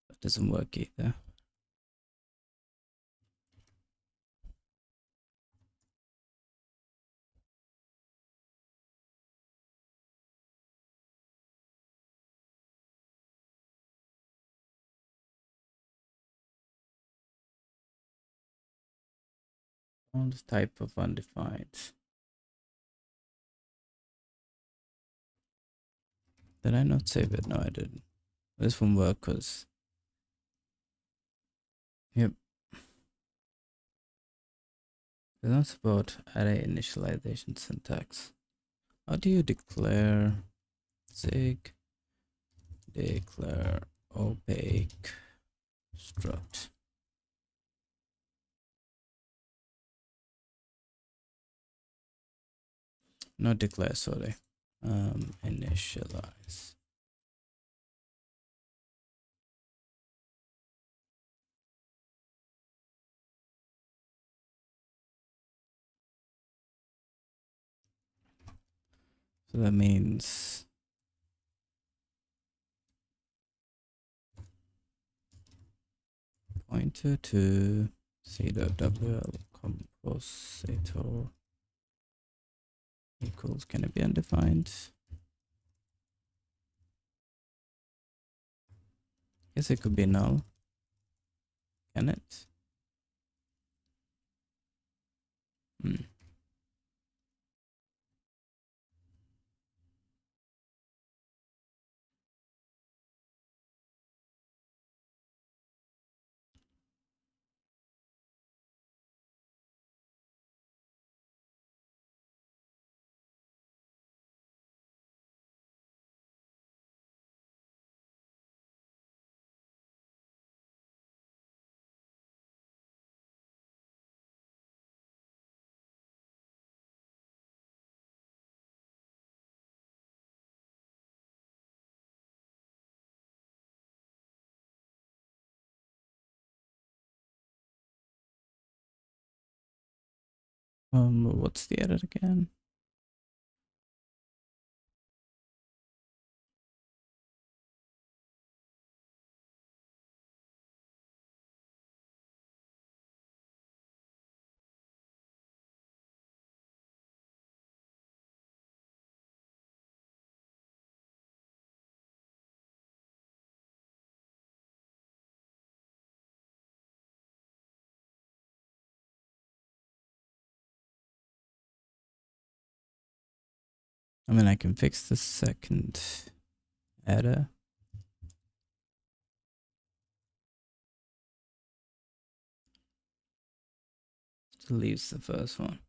That doesn't work either. On the type of undefined. Did I not save it? No, I didn't. This won't work because. Yep. It's not about array initialization syntax. How do you declare Zig? Declare opaque struct. Not declare, sorry. Initialize. So that means pointer to c.wl compositor equals, can it be undefined? Guess it could be null. Can it? Hmm. What's the edit again? I mean, I can fix the second error. Still leaves the first one.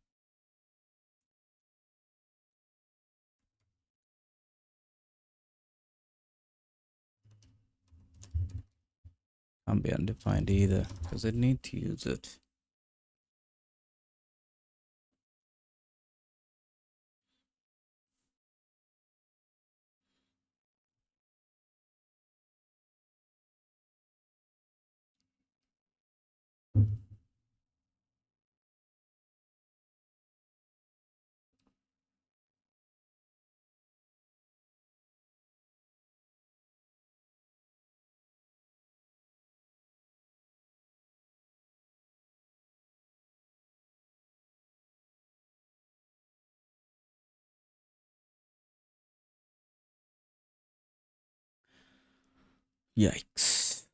Can't be undefined either, because I need to use it. Yikes.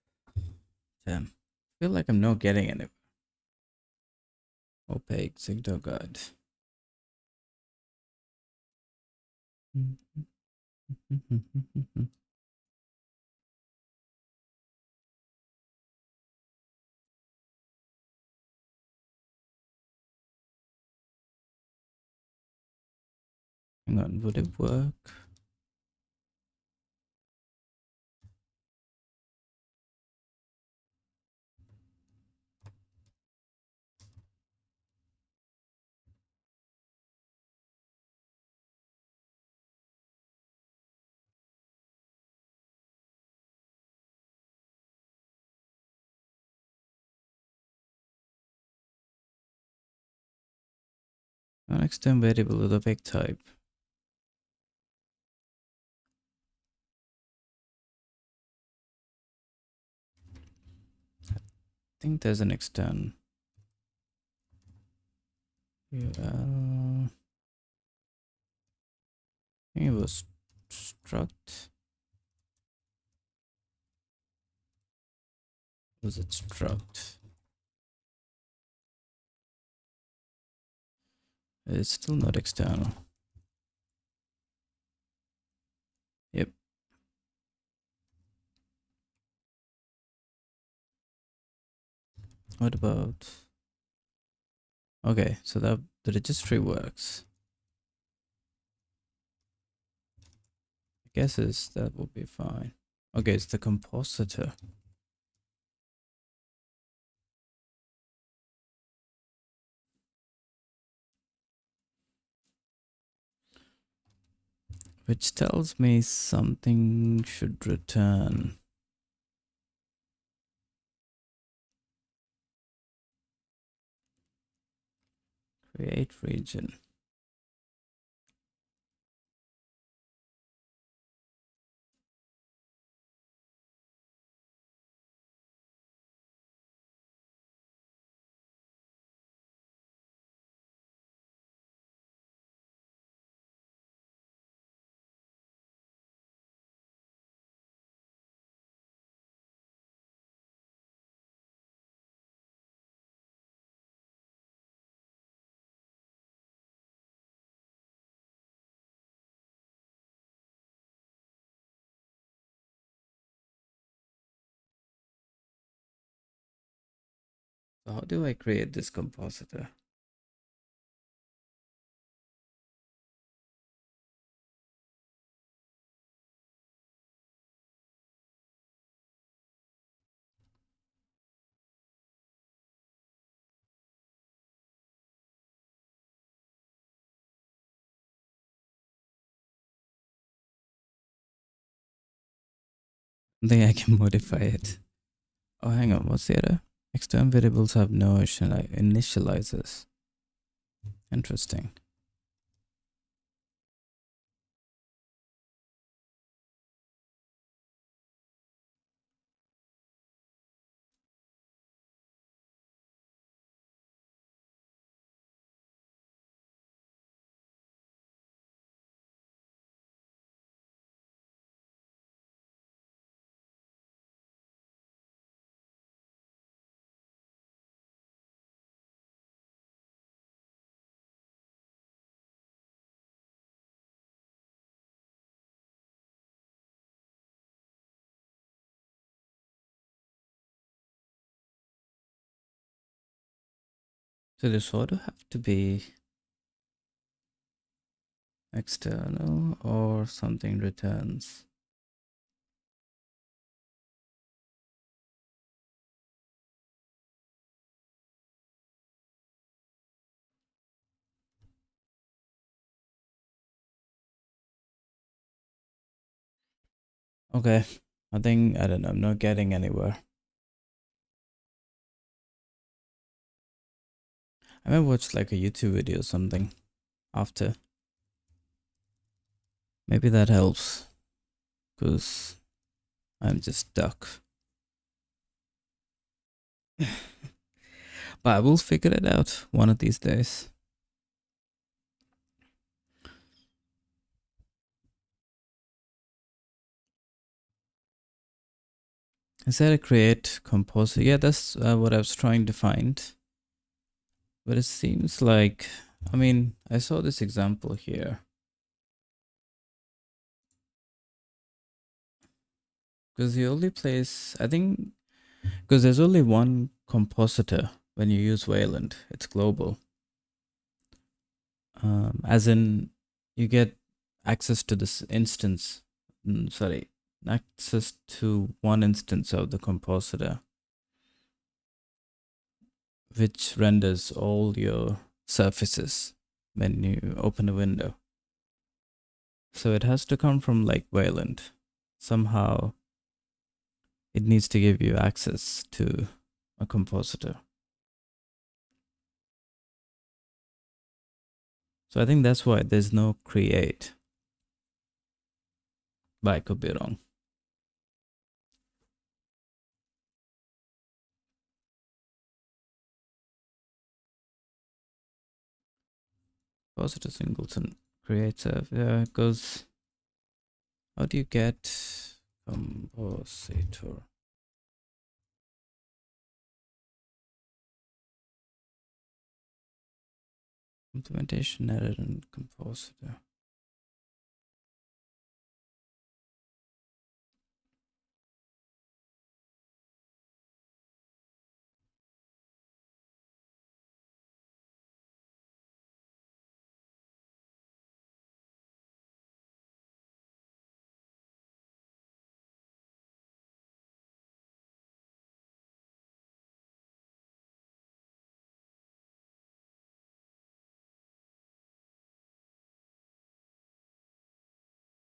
Damn. I feel like I'm not getting it. Opaque Sigdo guide. Hang on, would it work? An external variable with a big type. I think there's an extern. Yeah, I think it was struct. Was it struct? It's still not external. Yep. What about? Okay, so that the registry works. I guess that will be fine. Okay, it's the compositor. Which tells me something should return. Create region. So how do I create this compositor? I think I can modify it. Oh, hang on. What's the other? External variables have no initializers. Interesting. So this auto have to be external or something returns. Okay, I don't know, I'm not getting anywhere. I might watch like a YouTube video or something after. Maybe that helps, because I'm just stuck. But I will figure it out one of these days. Is that a create composer? Yeah, that's what I was trying to find. But it seems like, I mean, I saw this example here. Because the only place, I think, because there's only one compositor when you use Wayland, it's global. As in, you get access to this instance, access to one instance of the compositor, which renders all your surfaces when you open a window. So it has to come from like Wayland. Somehow it needs to give you access to a compositor. So I think that's why there's no create. But I could be wrong. Compositor singleton creates a, yeah, it goes, how do you get compositor? Implementation error and compositor.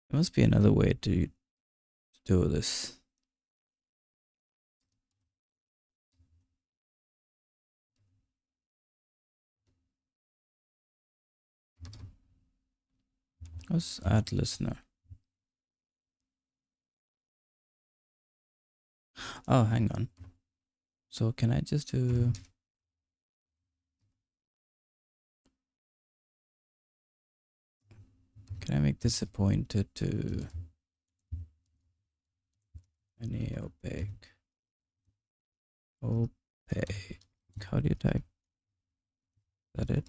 There must be another way to do this. Let's add listener. Oh, hang on. So can I just do, can I make this a pointer to any opaque? Opaque. How do you type? Is that it?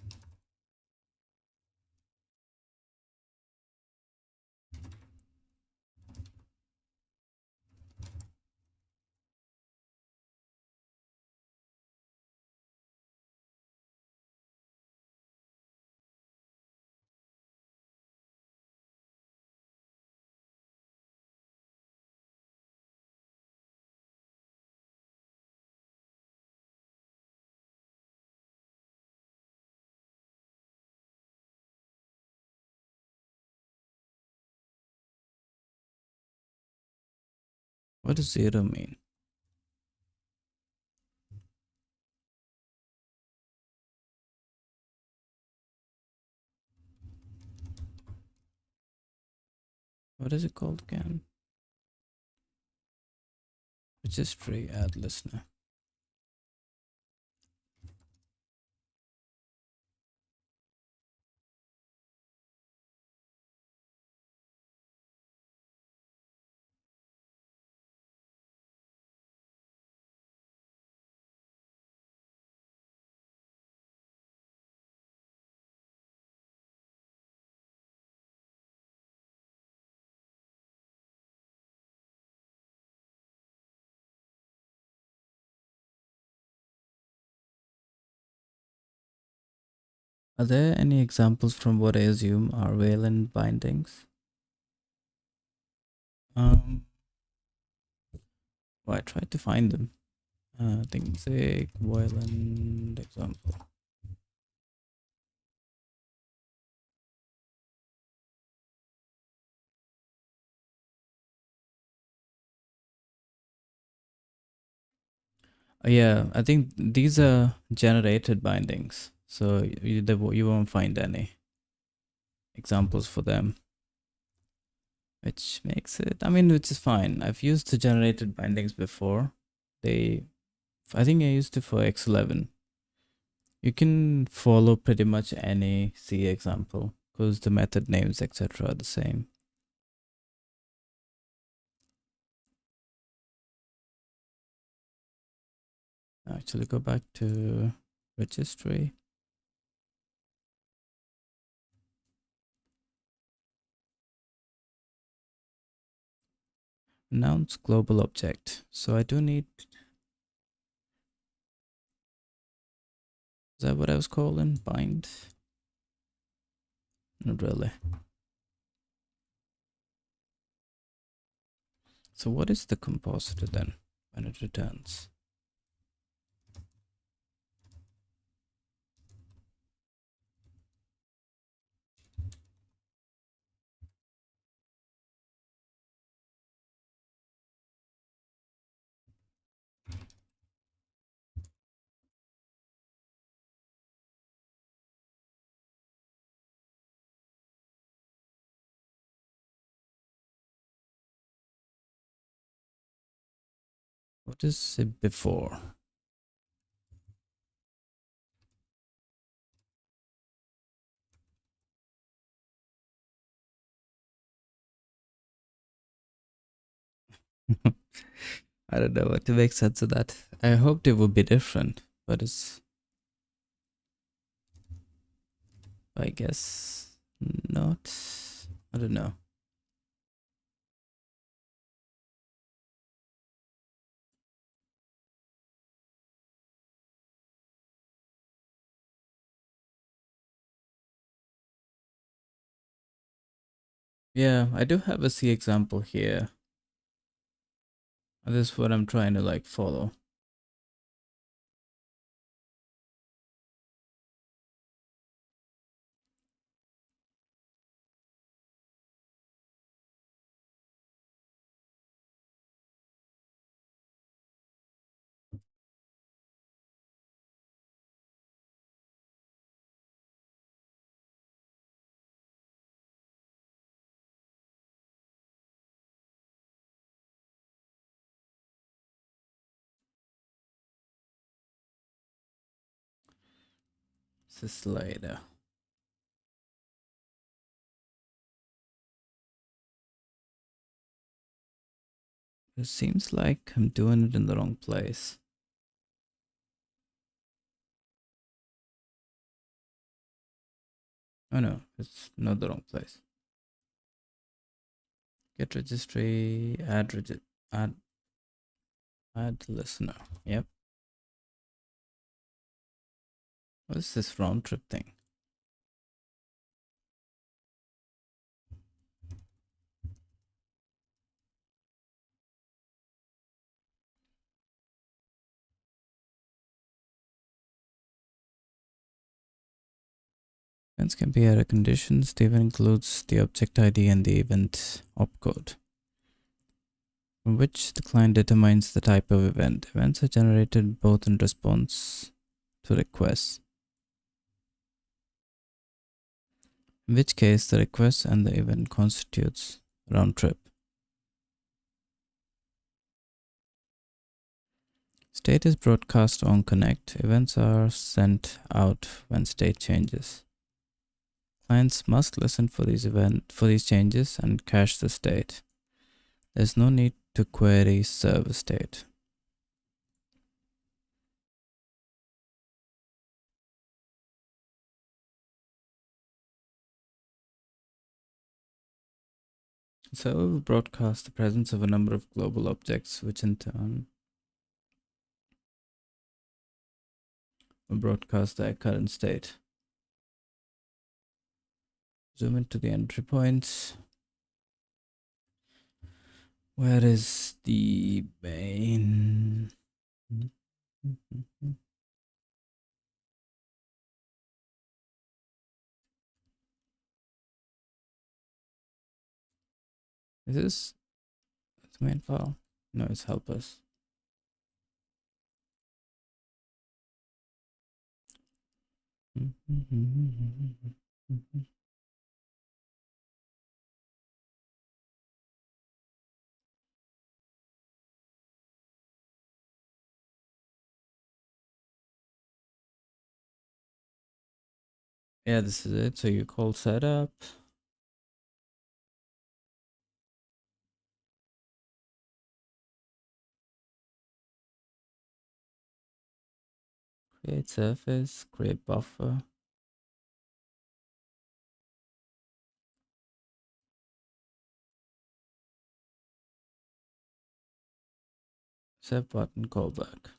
What does zero mean? What is it called again? Registry add listener. Are there any examples from what I assume are Wayland bindings? Well, I tried to find them. I think Zig Wayland example. Yeah, I think these are generated bindings, so you won't find any examples for them, which makes it, I mean, which is fine. I've used the generated bindings before. I think I used it for X11. You can follow pretty much any C example because the method names, etc. are the same. Actually, go back to registry. Announce global object. So I do need, is that what I was calling? Bind? Not really. So what is the compositor then when it returns? What is it before? I don't know what to make sense of that. I hoped it would be different, but it's, I guess, not. I don't know. Yeah, I do have a C example here. This is what I'm trying to like follow. This is later. It seems like I'm doing it in the wrong place. Oh no, it's not the wrong place. Get registry, add listener. Yep. What is this round trip thing? Events can be error conditions. The event includes the object ID and the event opcode, from which the client determines the type of event. Events are generated both in response to requests, in which case the request and the event constitutes round trip. State is broadcast on connect. Events are sent out when state changes. Clients must listen for these changes and cache the state. There's no need to query server state. So it will broadcast the presence of a number of global objects, which in turn will broadcast their current state. Zoom into the entry points. Where is the main? Is this the main file? No, it's helpers. Yeah, this is it. So you call setup. Create surface, create buffer. Set button callback.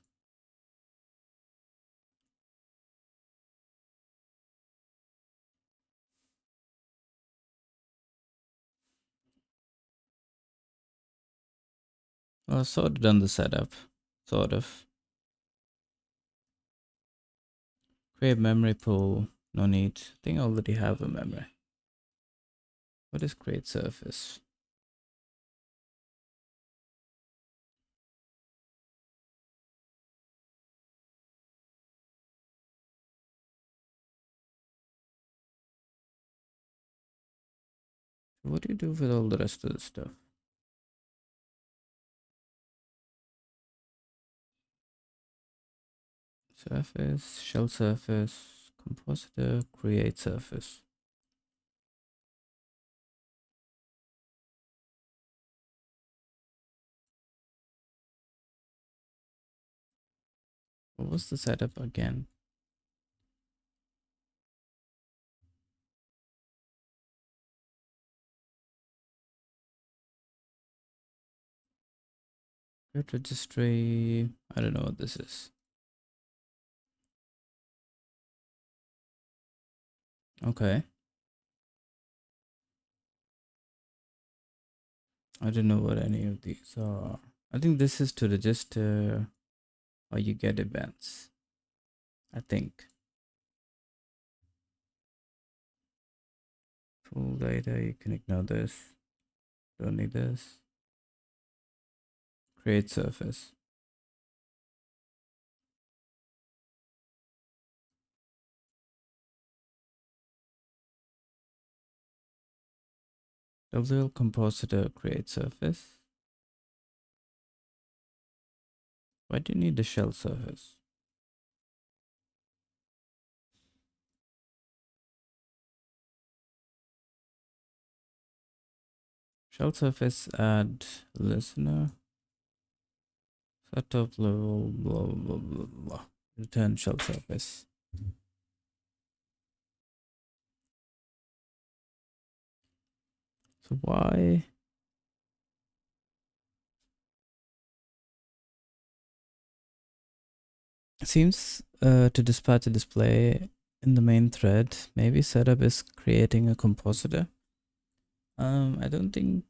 Oh, sort of done the setup. Sort of. Create memory pool. No need. I think I already have a memory. What is create surface? What do you do with all the rest of the stuff? Surface, shell surface, compositor, create surface. What was the setup again? Create registry. I don't know what this is. Okay. I don't know what any of these are. I think this is to register or you get events. I think. Full data, you can ignore this. Don't need this. Create surface. WL compositor create surface. Why do you need the shell surface? Shell surface add listener. Setup level blah blah blah blah. Return shell surface. So why? It seems to dispatch a display in the main thread. Maybe setup is creating a compositor. I don't think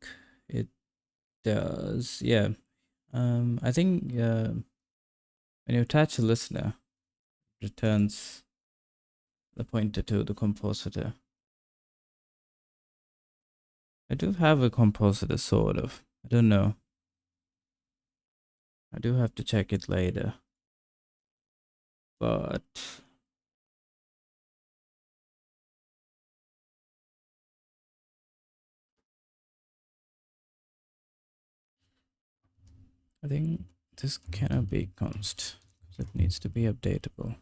it does. Yeah. I think when you attach a listener, it returns the pointer to the compositor. I do have a compositor, sort of. I don't know. I do have to check it later. But I think this cannot be const. It needs to be updatable.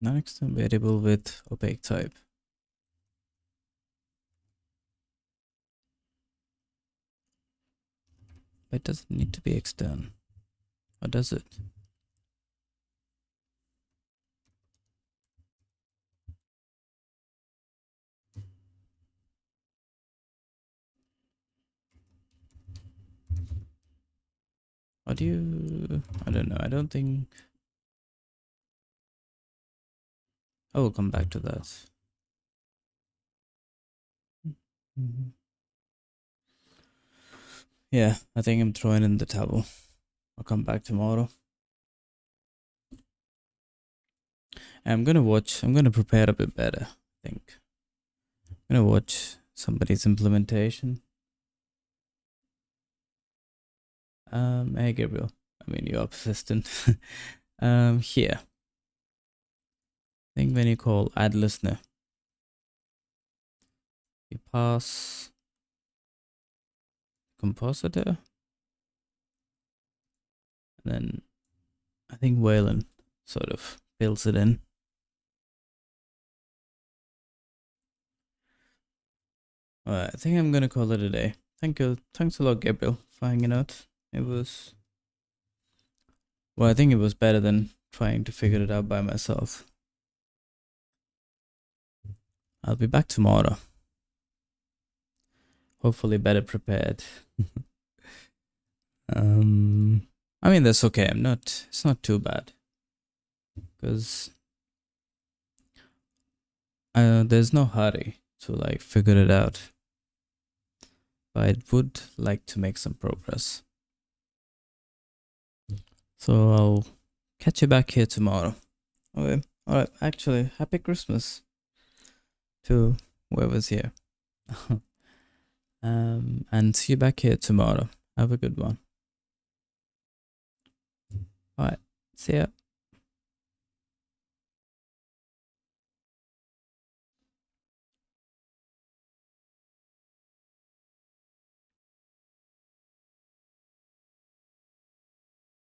Non-external variable with opaque type. But it doesn't need to be external. Or does it? Or do you... I don't know. I don't think... I will come back to that. Yeah, I think I'm throwing in the towel. I'll come back tomorrow. I'm gonna prepare a bit better, I think. I'm gonna watch somebody's implementation. Hey Gabriel. I mean, your assistant. Here. I think when you call add listener, you pass compositor, and then I think Wayland sort of fills it in. Alright, I think I'm gonna call it a day. Thank you. Thanks a lot, Gabriel, for hanging out. It was... Well, I think it was better than trying to figure it out by myself. I'll be back tomorrow. Hopefully better prepared. I mean, that's okay. It's not too bad. Because there's no hurry to like figure it out. But I would like to make some progress. So I'll catch you back here tomorrow. Okay. Alright, actually, happy Christmas to whoever's here. And see you back here tomorrow. Have a good one. Alright, see ya.